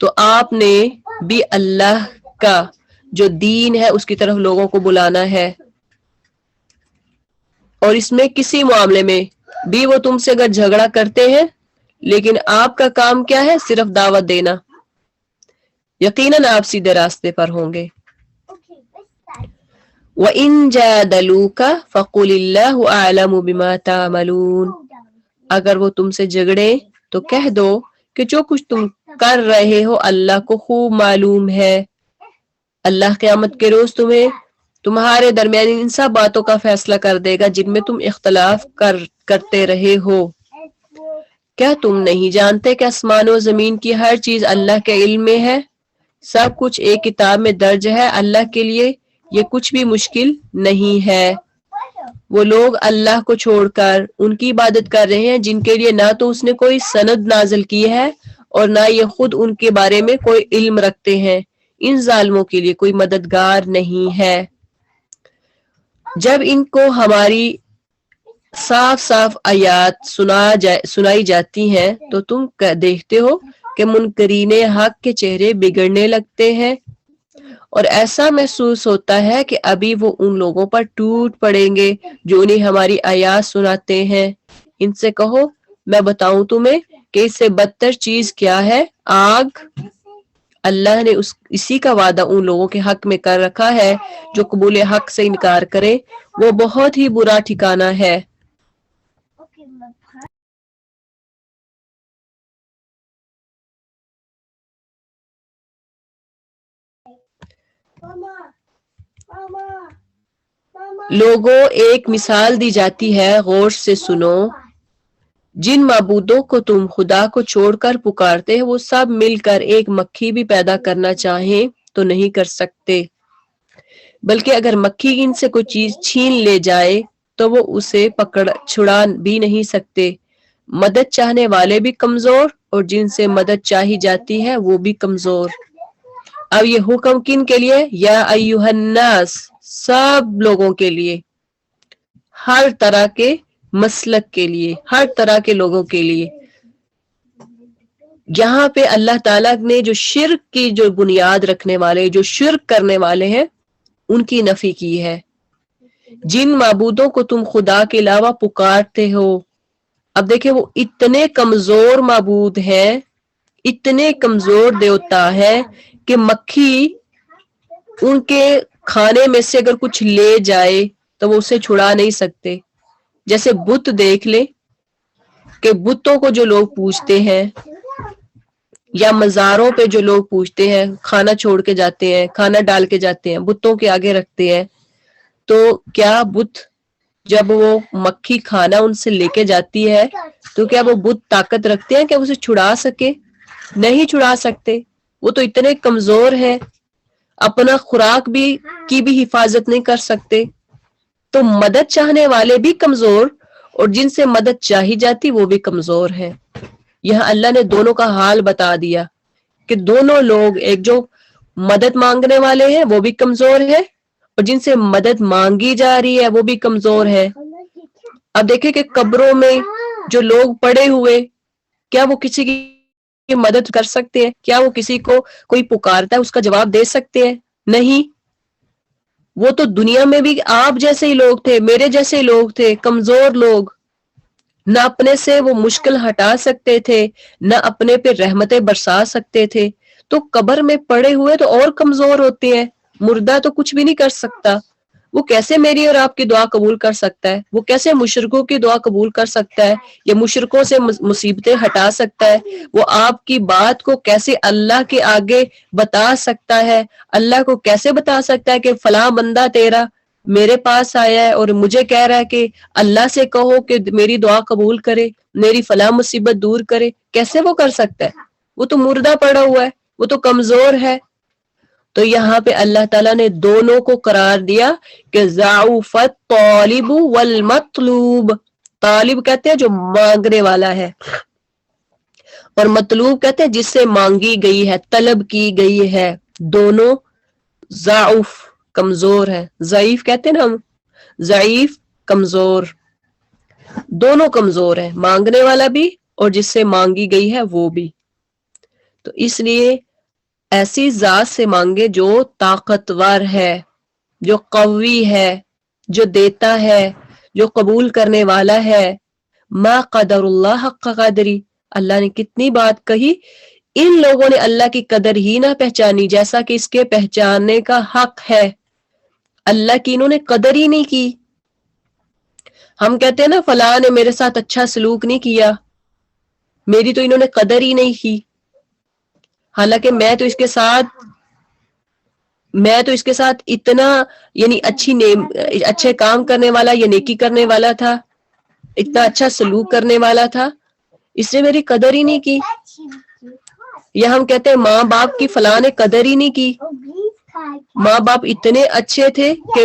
تو آپ نے بھی اللہ کا جو دین ہے اس کی طرف لوگوں کو بلانا ہے، اور اس میں کسی معاملے میں بھی وہ تم سے اگر جھگڑا کرتے ہیں لیکن آپ کا کام کیا ہے، صرف دعوت دینا، یقیناً آپ سیدھے راستے پر ہوں گے۔ وَإِن جَادَلُوكَ فَقُلِ اللَّهُ أَعْلَمُ بِمَا تَعْمَلُونَ، اگر وہ تم سے جھگڑے تو کہہ دو کہ جو کچھ تم کر رہے ہو اللہ کو خوب معلوم ہے۔ اللہ قیامت کے روز تمہیں تمہارے درمیان ان سب باتوں کا فیصلہ کر دے گا جن میں تم اختلاف کرتے رہے ہو۔ کیا تم نہیں جانتے کہ آسمان و زمین کی ہر چیز اللہ کے علم میں ہے؟ سب کچھ ایک کتاب میں درج ہے، اللہ کے لیے یہ کچھ بھی مشکل نہیں ہے۔ وہ لوگ اللہ کو چھوڑ کر ان کی عبادت کر رہے ہیں جن کے لیے نہ تو اس نے کوئی سند نازل کی ہے اور نہ یہ خود ان کے بارے میں کوئی علم رکھتے ہیں، ان ظالموں کے لیے کوئی مددگار نہیں ہے۔ جب ان کو ہماری صاف صاف آیات سنائی جاتی ہیں تو تم دیکھتے ہو کہ منکرین حق کے چہرے بگڑنے لگتے ہیں، اور ایسا محسوس ہوتا ہے کہ ابھی وہ ان لوگوں پر ٹوٹ پڑیں گے جو انہیں ہماری آیات سناتے ہیں۔ ان سے کہو میں بتاؤں تمہیں کہ اس سے بدتر چیز کیا ہے، آگ۔ اللہ نے اسی کا وعدہ ان لوگوں کے حق میں کر رکھا ہے جو قبول حق سے انکار کرے، وہ بہت ہی برا ٹھکانہ ہے۔ لوگوں ایک مثال دی جاتی ہے، غور سے سنو۔ جن معبودوں کو تم خدا کو چھوڑ کر پکارتے ہیں وہ سب مل کر ایک مکھی بھی پیدا کرنا چاہیں تو نہیں کر سکتے، بلکہ اگر مکھی ان سے کوئی چیز چھین لے جائے تو وہ اسے چھڑا بھی نہیں سکتے۔ مدد چاہنے والے بھی کمزور اور جن سے مدد چاہی جاتی ہے وہ بھی کمزور۔ اب یہ حکم کن کے لیے؟ یا ایھا الناس، سب لوگوں کے لیے، ہر طرح کے مسلک کے لیے، ہر طرح کے لوگوں کے لیے۔ یہاں پہ اللہ تعالیٰ نے جو شرک کی جو بنیاد رکھنے والے، جو شرک کرنے والے ہیں، ان کی نفی کی ہے۔ جن معبودوں کو تم خدا کے علاوہ پکارتے ہو، اب دیکھیں وہ اتنے کمزور معبود ہیں، اتنے کمزور دیوتا ہے کہ مکھی ان کے کھانے میں سے اگر کچھ لے جائے تو وہ اسے چھڑا نہیں سکتے۔ جیسے بت دیکھ لیں کہ بتوں کو جو لوگ پوجتے ہیں یا مزاروں پہ جو لوگ پوجتے ہیں، کھانا چھوڑ کے جاتے ہیں، کھانا ڈال کے جاتے ہیں، بتوں کے آگے رکھتے ہیں، تو کیا بت جب وہ مکھی کھانا ان سے لے کے جاتی ہے تو کیا وہ بت طاقت رکھتے ہیں کہ اسے چھڑا سکے؟ نہیں چھڑا سکتے۔ وہ تو اتنے کمزور ہیں، اپنا خوراک کی بھی حفاظت نہیں کر سکتے۔ تو مدد چاہنے والے بھی کمزور اور جن سے مدد چاہی جاتی وہ بھی کمزور ہے۔ یہاں اللہ نے دونوں کا حال بتا دیا کہ دونوں لوگ، ایک جو مدد مانگنے والے ہیں وہ بھی کمزور ہے اور جن سے مدد مانگی جا رہی ہے وہ بھی کمزور ہے۔ اب دیکھیں کہ قبروں میں جو لوگ پڑے ہوئے، کیا وہ کسی کی مدد کر سکتے ہیں؟ کیا وہ کسی کو کوئی پکارتا ہے اس کا جواب دے سکتے ہیں؟ نہیں۔ وہ تو دنیا میں بھی آپ جیسے ہی لوگ تھے، میرے جیسے ہی لوگ تھے، کمزور لوگ، نہ اپنے سے وہ مشکل ہٹا سکتے تھے، نہ اپنے پہ رحمتیں برسا سکتے تھے۔ تو قبر میں پڑے ہوئے تو اور کمزور ہوتے ہیں، مردہ تو کچھ بھی نہیں کر سکتا۔ وہ کیسے میری اور آپ کی دعا قبول کر سکتا ہے؟ وہ کیسے مشرکوں کی دعا قبول کر سکتا ہے یا مشرکوں سے مصیبتیں ہٹا سکتا ہے؟ وہ آپ کی بات کو کیسے اللہ کے آگے بتا سکتا ہے؟ اللہ کو کیسے بتا سکتا ہے کہ فلاں بندہ تیرا میرے پاس آیا ہے اور مجھے کہہ رہا ہے کہ اللہ سے کہو کہ میری دعا قبول کرے، میری فلاں مصیبت دور کرے؟ کیسے وہ کر سکتا ہے؟ وہ تو مردہ پڑا ہوا ہے، وہ تو کمزور ہے۔ تو یہاں پہ اللہ تعالیٰ نے دونوں کو قرار دیا کہ ضعف الطالب والمطلوب۔ طالب کہتے ہیں جو مانگنے والا ہے، اور مطلوب کہتے ہیں جس سے مانگی گئی ہے، طلب کی گئی ہے۔ دونوں ضعف کمزور ہے، ضعیف کہتے ہیں نا ہم، ضعیف کمزور، دونوں کمزور ہیں، مانگنے والا بھی اور جس سے مانگی گئی ہے وہ بھی۔ تو اس لیے ایسی ذات سے مانگے جو طاقتور ہے، جو قوی ہے، جو دیتا ہے، جو قبول کرنے والا ہے۔ ما قدر اللہ حق قدری، اللہ نے کتنی بات کہی۔ ان لوگوں نے اللہ کی قدر ہی نہ پہچانی جیسا کہ اس کے پہچاننے کا حق ہے۔ اللہ کی انہوں نے قدر ہی نہیں کی۔ ہم کہتے ہیں نا فلاں نے میرے ساتھ اچھا سلوک نہیں کیا، میری تو انہوں نے قدر ہی نہیں کی، حالانکہ میں تو اس کے ساتھ اتنا یعنی اچھے کام کرنے والا یا نیکی کرنے والا تھا، اتنا اچھا سلوک کرنے والا تھا، اس نے میری قدر ہی نہیں کی۔ یا ہم کہتے ہیں ماں باپ کی فلاں نے قدر ہی نہیں کی، ماں باپ اتنے اچھے تھے کہ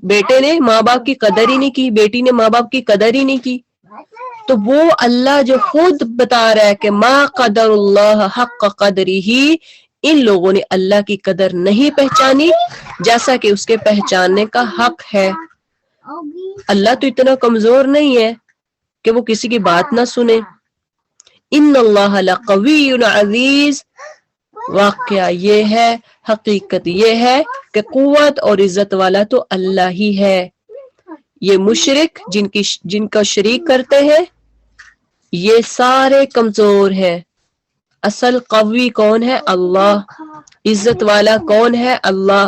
بیٹے نے ماں باپ کی قدر ہی نہیں کی، بیٹی نے ماں باپ کی قدر ہی نہیں کی۔ تو وہ اللہ جو خود بتا رہا ہے کہ ما قدر اللہ حق قدری ہی، ان لوگوں نے اللہ کی قدر نہیں پہچانی جیسا کہ اس کے پہچاننے کا حق ہے۔ اللہ تو اتنا کمزور نہیں ہے کہ وہ کسی کی بات نہ سنے۔ ان اللہ لقوی عزیز، واقعہ یہ ہے، حقیقت یہ ہے کہ قوت اور عزت والا تو اللہ ہی ہے۔ یہ مشرک جن کا شریک کرتے ہیں یہ سارے کمزور ہیں۔ اصل قوی کون ہے؟ اللہ۔ عزت والا کون ہے؟ اللہ۔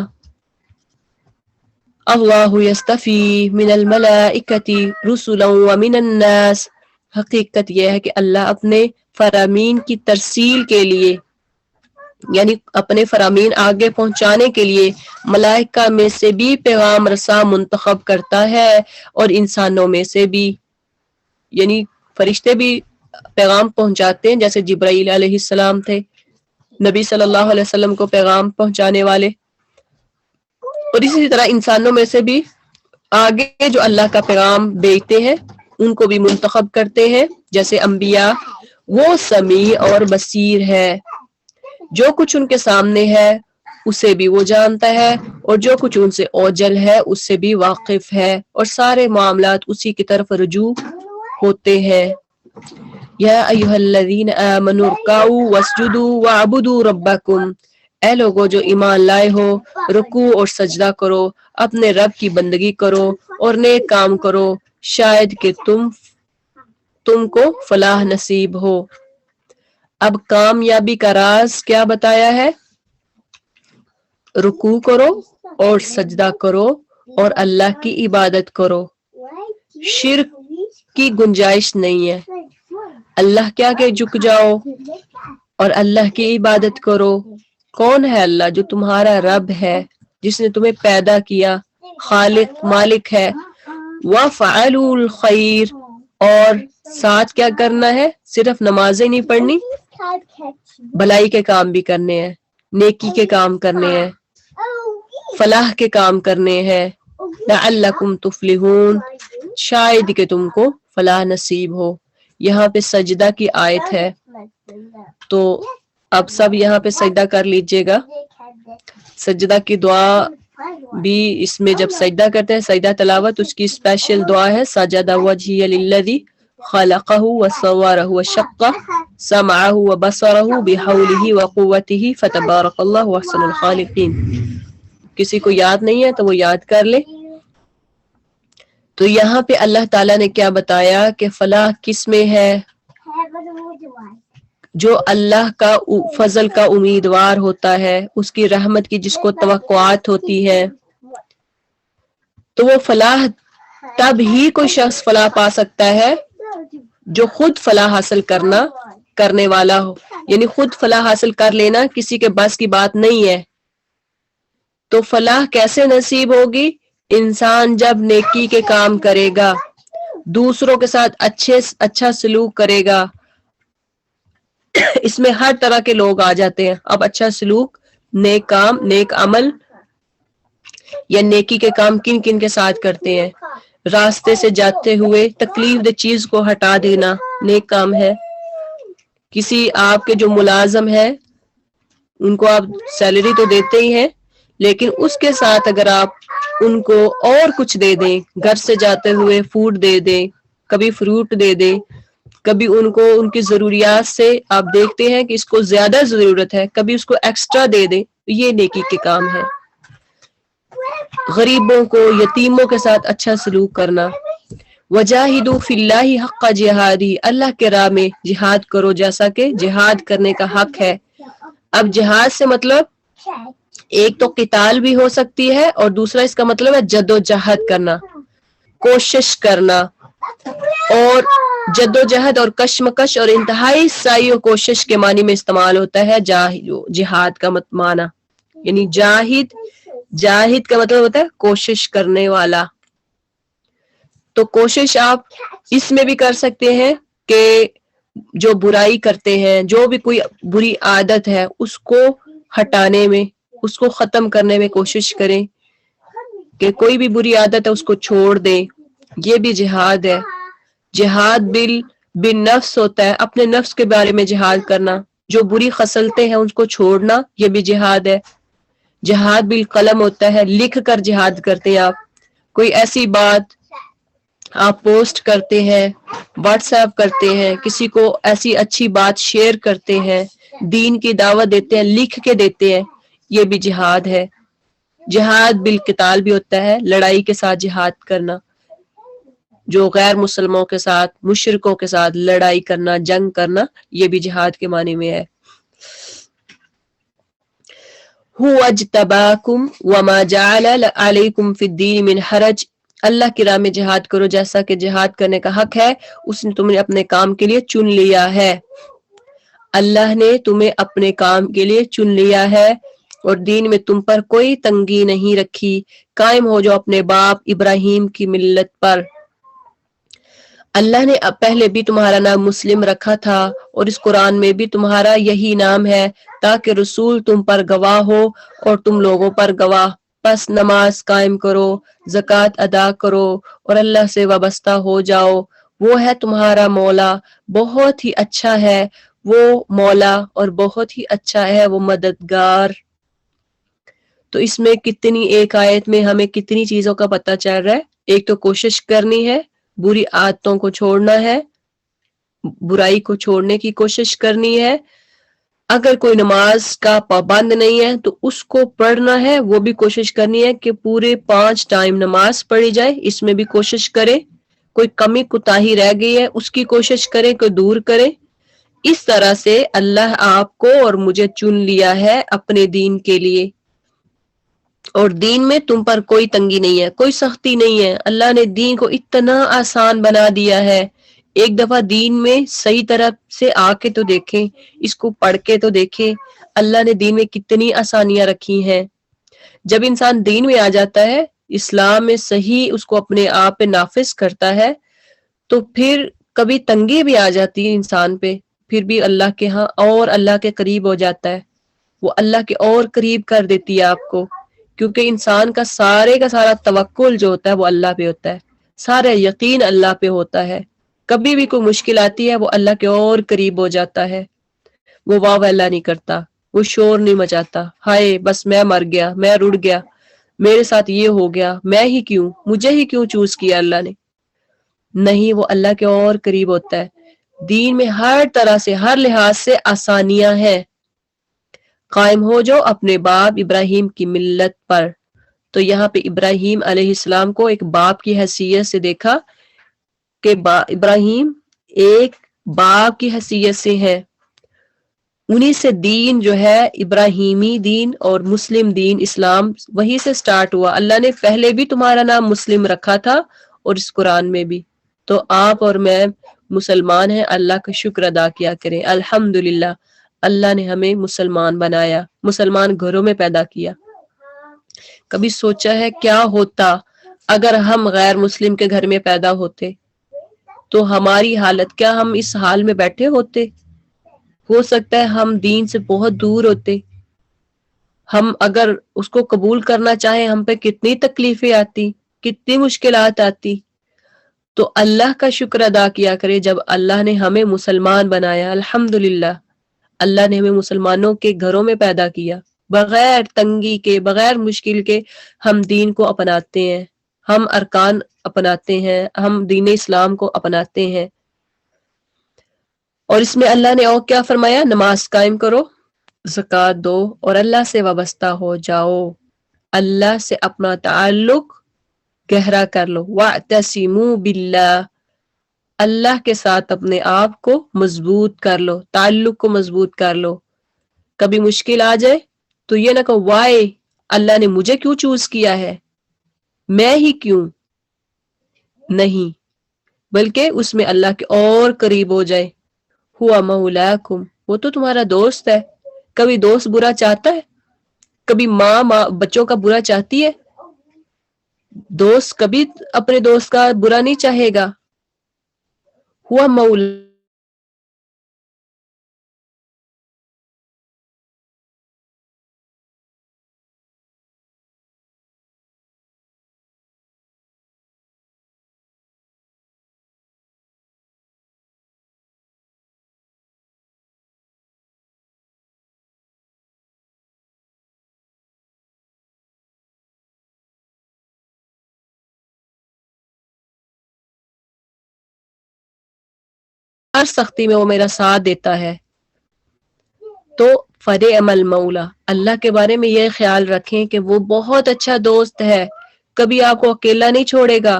اللہ یستفی من الملائکۃ رسلا ومن الناس، حقیقت یہ ہے کہ اللہ اپنے فرامین کی ترسیل کے لیے، یعنی اپنے فرامین آگے پہنچانے کے لیے ملائکہ میں سے بھی پیغام رساں منتخب کرتا ہے اور انسانوں میں سے بھی، یعنی فرشتے بھی پیغام پہنچاتے ہیں، جیسے جبرائیل علیہ السلام تھے نبی صلی اللہ علیہ وسلم کو پیغام پہنچانے والے، اور اسی طرح انسانوں میں سے بھی آگے جو اللہ کا پیغام بھیجتے ہیں ان کو بھی منتخب کرتے ہیں، جیسے انبیاء۔ وہ سمیع اور بصیر ہے، جو کچھ ان کے سامنے ہے اسے بھی وہ جانتا ہے، اور جو کچھ ان سے اوجل ہے اس سے بھی واقف ہے، اور سارے معاملات اسی کی طرف رجوع ہوتے ہیں۔ یا ایھا الذین آمنوا ارکعوا واسجدوا واعبدوا ربکم، اے لوگو جو ایمان لائے ہو، رکوع اور سجدہ کرو، اپنے رب کی بندگی کرو اور نیک کام کرو، شاید کہ تم کو فلاح نصیب ہو۔ اب کامیابی کا راز کیا بتایا ہے؟ رکوع کرو اور سجدہ کرو اور اللہ کی عبادت کرو، شرک کی گنجائش نہیں ہے۔ اللہ کیا کہ جھک جاؤ اور اللہ کی عبادت کرو۔ کون ہے اللہ؟ جو تمہارا رب ہے، جس نے تمہیں پیدا کیا، خالق مالک ہے۔ وَفَعَلُوا الْخَيْرَ، اور ساتھ کیا کرنا ہے؟ صرف نمازیں نہیں پڑھنی، بھلائی کے کام بھی کرنے ہیں، نیکی کے کام کرنے ہیں، فلاح کے کام کرنے ہیں۔ لَعَلَّكُمْ تُفْلِحُونَ، شاید کہ تم کو فلاح نصیب ہو۔ یہاں پہ سجدہ کی آیت ہے، تو اب سب یہاں پہ سجدہ کر لیجئے گا۔ سجدہ کی دعا بھی اس میں جب سجدہ کرتے ہیں، سجدہ تلاوت، اس کی اسپیشل دعا ہے سجد وجہی للذی خلقہ وصورہ وشق سمعہ وبصرہ بحولہ وقوتہ فتبارک اللہ احسن الخالقین۔ کسی کو یاد نہیں ہے تو وہ یاد کر لے۔ تو یہاں پہ اللہ تعالیٰ نے کیا بتایا کہ فلاح کس میں ہے؟ جو اللہ کا فضل کا امیدوار ہوتا ہے، اس کی رحمت کی جس کو توقعات ہوتی ہے، تو وہ فلاح تب ہی کوئی شخص فلاح پا سکتا ہے جو خود فلاح حاصل کرنے والا ہو، یعنی خود فلاح حاصل کر لینا کسی کے بس کی بات نہیں ہے۔ تو فلاح کیسے نصیب ہوگی؟ انسان جب نیکی کے کام کرے گا، دوسروں کے ساتھ اچھا سلوک کرے گا۔ اس میں ہر طرح کے لوگ آ جاتے ہیں۔ اب اچھا سلوک، نیک کام، نیک عمل یا نیکی کے کام کن کن کے ساتھ کرتے ہیں؟ راستے سے جاتے ہوئے تکلیف دہ چیز کو ہٹا دینا نیک کام ہے۔ کسی آپ کے جو ملازم ہے، ان کو آپ سیلری تو دیتے ہی ہیں، لیکن اس کے ساتھ اگر آپ ان کو اور کچھ دے دیں، گھر سے جاتے ہوئے فوڈ دے دیں، کبھی فروٹ دے دیں، کبھی ان کو ان کی ضروریات سے آپ دیکھتے ہیں کہ اس کو زیادہ ضرورت ہے، کبھی اس کو ایکسٹرا دے دیں، یہ نیکی کے کام ہے۔ غریبوں کو، یتیموں کے ساتھ اچھا سلوک کرنا۔ وجاہدوا فی اللہ حق جہادی، اللہ کے راہ میں جہاد کرو جیسا کہ جہاد کرنے کا حق ہے۔ اب جہاد سے مطلب ایک تو قتال بھی ہو سکتی ہے، اور دوسرا اس کا مطلب ہے جد و جہد کرنا، کوشش کرنا۔ اور جد و جہد اور کشمکش اور انتہائی سعی و کوشش کے معنی میں استعمال ہوتا ہے جہاد کا معنی، یعنی جاہد کا مطلب ہوتا ہے کوشش کرنے والا۔ تو کوشش آپ اس میں بھی کر سکتے ہیں کہ جو برائی کرتے ہیں، جو بھی کوئی بری عادت ہے، اس کو ہٹانے میں، اس کو ختم کرنے میں کوشش کریں، کہ کوئی بھی بری عادت ہے اس کو چھوڑ دیں، یہ بھی جہاد ہے۔ جہاد بالنفس ہوتا ہے، اپنے نفس کے بارے میں جہاد کرنا، جو بری خصلتیں ہیں اس کو چھوڑنا، یہ بھی جہاد ہے۔ جہاد بالقلم ہوتا ہے، لکھ کر جہاد کرتے ہیں۔ آپ کوئی ایسی بات آپ پوسٹ کرتے ہیں، واٹس ایپ کرتے ہیں، کسی کو ایسی اچھی بات شیئر کرتے ہیں، دین کی دعوت دیتے ہیں، لکھ کے دیتے ہیں، یہ بھی جہاد ہے۔ جہاد بالقتال بھی ہوتا ہے، لڑائی کے ساتھ جہاد کرنا، جو غیر مسلموں کے ساتھ، مشرکوں کے ساتھ لڑائی کرنا، جنگ کرنا، یہ بھی جہاد کے معنی میں ہے۔ هو اجتباکم وما جعل علیکم فی الدین من حرج، اللہ کی راہ میں جہاد کرو جیسا کہ جہاد کرنے کا حق ہے، اس نے تمہیں اپنے کام کے لیے چن لیا ہے۔ اللہ نے تمہیں اپنے کام کے لیے چن لیا ہے، اور دین میں تم پر کوئی تنگی نہیں رکھی، قائم ہو جو اپنے باپ ابراہیم کی ملت پر۔ اللہ نے پہلے بھی تمہارا نام مسلم رکھا تھا، اور اس قرآن میں بھی تمہارا یہی نام ہے، تاکہ رسول تم پر گواہ ہو اور تم لوگوں پر گواہ۔ پس نماز قائم کرو، زکوٰۃ ادا کرو، اور اللہ سے وابستہ ہو جاؤ، وہ ہے تمہارا مولا، بہت ہی اچھا ہے وہ مولا، اور بہت ہی اچھا ہے وہ مددگار۔ تو اس میں کتنی ایک آیت میں ہمیں کتنی چیزوں کا پتہ چل رہا ہے. ایک تو کوشش کرنی ہے، بری عادتوں کو چھوڑنا ہے، برائی کو چھوڑنے کی کوشش کرنی ہے. اگر کوئی نماز کا پابند نہیں ہے تو اس کو پڑھنا ہے، وہ بھی کوشش کرنی ہے کہ پورے 5 ٹائم نماز پڑھی جائے، اس میں بھی کوشش کرے. کوئی کمی کوتاہی رہ گئی ہے اس کی کوشش کرے کہ دور کرے. اس طرح سے اللہ آپ کو اور مجھے چن لیا ہے اپنے دین کے لیے، اور دین میں تم پر کوئی تنگی نہیں ہے، کوئی سختی نہیں ہے. اللہ نے دین کو اتنا آسان بنا دیا ہے. ایک دفعہ دین میں صحیح طرح سے آ کے تو دیکھیں، اس کو پڑھ کے تو دیکھیں اللہ نے دین میں کتنی آسانیاں رکھی ہیں. جب انسان دین میں آ جاتا ہے، اسلام میں صحیح اس کو اپنے آپ پہ نافذ کرتا ہے، تو پھر کبھی تنگی بھی آ جاتی ہے انسان پہ، پھر بھی اللہ کے ہاں اور اللہ کے قریب ہو جاتا ہے. وہ اللہ کے اور قریب کر دیتی ہے آپ کو، کیونکہ انسان کا سارا توکل جو ہوتا ہے وہ اللہ پہ ہوتا ہے، سارا یقین اللہ پہ ہوتا ہے. کبھی بھی کوئی مشکل آتی ہے وہ اللہ کے اور قریب ہو جاتا ہے. وہ واہ اللہ نہیں کرتا، وہ شور نہیں مچاتا، ہائے بس میں مر گیا، میں رڑ گیا، میرے ساتھ یہ ہو گیا، میں ہی کیوں، مجھے ہی کیوں چوز کیا اللہ نے. نہیں، وہ اللہ کے اور قریب ہوتا ہے. دین میں ہر طرح سے ہر لحاظ سے آسانیاں ہیں. قائم ہو جو اپنے باپ ابراہیم کی ملت پر. تو یہاں پہ ابراہیم علیہ السلام کو ایک باپ کی حیثیت سے دیکھا کہ ابراہیم ایک باپ کی حیثیت سے ہے. انہی سے دین جو ہے ابراہیمی دین اور مسلم دین اسلام وہی سے سٹارٹ ہوا. اللہ نے پہلے بھی تمہارا نام مسلم رکھا تھا اور اس قرآن میں بھی. تو آپ اور میں مسلمان ہیں، اللہ کا شکر ادا کیا کریں. الحمدللہ اللہ نے ہمیں مسلمان بنایا، مسلمان گھروں میں پیدا کیا. کبھی سوچا ہے کیا ہوتا اگر ہم غیر مسلم کے گھر میں پیدا ہوتے تو ہماری حالت کیا، ہم اس حال میں بیٹھے ہوتے؟ ہو سکتا ہے ہم دین سے بہت دور ہوتے. ہم اگر اس کو قبول کرنا چاہیں ہم پہ کتنی تکلیفیں آتی، کتنی مشکلات آتی. تو اللہ کا شکر ادا کیا کرے جب اللہ نے ہمیں مسلمان بنایا. الحمدللہ اللہ نے ہمیں مسلمانوں کے گھروں میں پیدا کیا. بغیر تنگی کے، بغیر مشکل کے ہم دین کو اپناتے ہیں، ہم ارکان اپناتے ہیں، ہم دین اسلام کو اپناتے ہیں. اور اس میں اللہ نے اور کیا فرمایا؟ نماز قائم کرو، زکوٰۃ دو اور اللہ سے وابستہ ہو جاؤ. اللہ سے اپنا تعلق گہرا کر لو. وَاعْتَصِمُوا بِاللَّهِ، اللہ کے ساتھ اپنے آپ کو مضبوط کر لو، تعلق کو مضبوط کر لو. کبھی مشکل آ جائے تو یہ نہ کہو وائے اللہ نے مجھے کیوں چوز کیا ہے، میں ہی کیوں، نہیں، بلکہ اس میں اللہ کے اور قریب ہو جائے. ہوا مولاکم، وہ تو تمہارا دوست ہے. کبھی دوست برا چاہتا ہے؟ کبھی ماں بچوں کا برا چاہتی ہے؟ دوست کبھی اپنے دوست کا برا نہیں چاہے گا. ہوا مولا، ہر سختی میں وہ میرا ساتھ دیتا ہے. تو فَنِعْمَ الْمَوْلَىٰ، اللہ کے بارے میں یہ خیال رکھیں کہ وہ بہت اچھا دوست ہے، کبھی آپ کو اکیلا نہیں چھوڑے گا.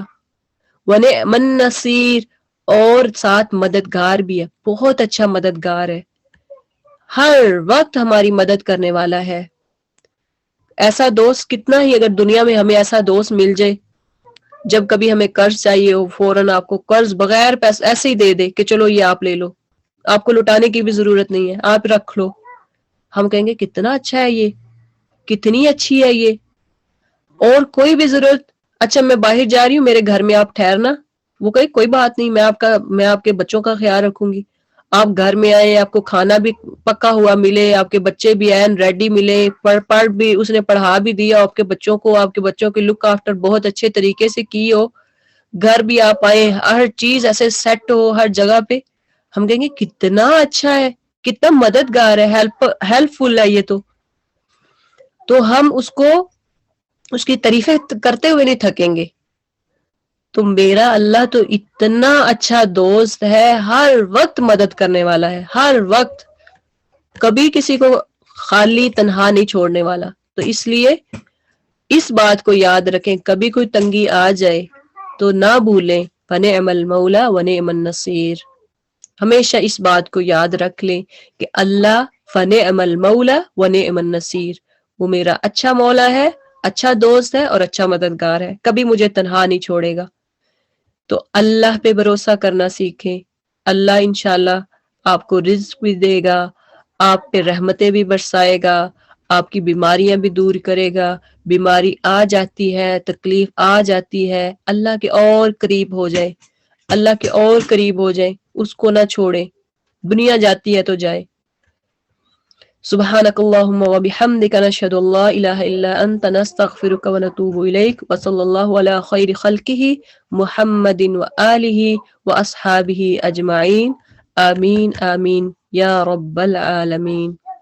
وَنِعْمَ النَّصِيرُ، اور ساتھ مددگار بھی ہے، بہت اچھا مددگار ہے، ہر وقت ہماری مدد کرنے والا ہے. ایسا دوست کتنا ہی اگر دنیا میں ہمیں ایسا دوست مل جائے، جب کبھی ہمیں قرض چاہیے ہو فوراً آپ کو قرض بغیر پیسے ایسے ہی دے دے کہ چلو یہ آپ لے لو، آپ کو لٹانے کی بھی ضرورت نہیں ہے، آپ رکھ لو. ہم کہیں گے کتنا اچھا ہے یہ، کتنی اچھی ہے یہ. اور کوئی بھی ضرورت، اچھا میں باہر جا رہی ہوں میرے گھر میں آپ ٹھہرنا، وہ کہے کوئی بات نہیں، میں آپ کے بچوں کا خیال رکھوں گی. آپ گھر میں آئے، آپ کو کھانا بھی پکا ہوا ملے، آپ کے بچے بھی آئے ریڈی ملے، پڑھ بھی اس نے پڑھا بھی دیا آپ کے بچوں کو، آپ کے بچوں کی لک آفٹر بہت اچھے طریقے سے کی ہو، گھر بھی آپ آئے، ہر چیز ایسے سیٹ ہو ہر جگہ پہ. ہم کہیں گے کتنا اچھا ہے، کتنا مددگار ہے، ہیلپ فل ہے یہ تو. تو ہم اس کی تعریفیں کرتے ہوئے نہیں تھکیں گے. تو میرا اللہ تو اتنا اچھا دوست ہے، ہر وقت مدد کرنے والا ہے، ہر وقت، کبھی کسی کو خالی تنہا نہیں چھوڑنے والا. تو اس لیے اس بات کو یاد رکھیں، کبھی کوئی تنگی آ جائے تو نہ بھولیں فنعم المولا ونعم النصیر. ہمیشہ اس بات کو یاد رکھ لیں کہ اللہ فنعم المولا ونعم النصیر، وہ میرا اچھا مولا ہے، اچھا دوست ہے اور اچھا مددگار ہے، کبھی مجھے تنہا نہیں چھوڑے گا. تو اللہ پہ بھروسہ کرنا سیکھیں. اللہ انشاءاللہ آپ کو رزق بھی دے گا، آپ پہ رحمتیں بھی برسائے گا، آپ کی بیماریاں بھی دور کرے گا. بیماری آ جاتی ہے، تکلیف آ جاتی ہے، اللہ کے اور قریب ہو جائے، اللہ کے اور قریب ہو جائے، اس کو نہ چھوڑیں. دنیا جاتی ہے تو جائے. سبحانک اللہم وبحمدک نشہد ان لا الہ الا انت نستغفرک ونتوب الیک وصلی اللہ علی خیر خلقہ محمد وآلہ واصحابہ اجمعین. آمین آمین یا رب العالمین.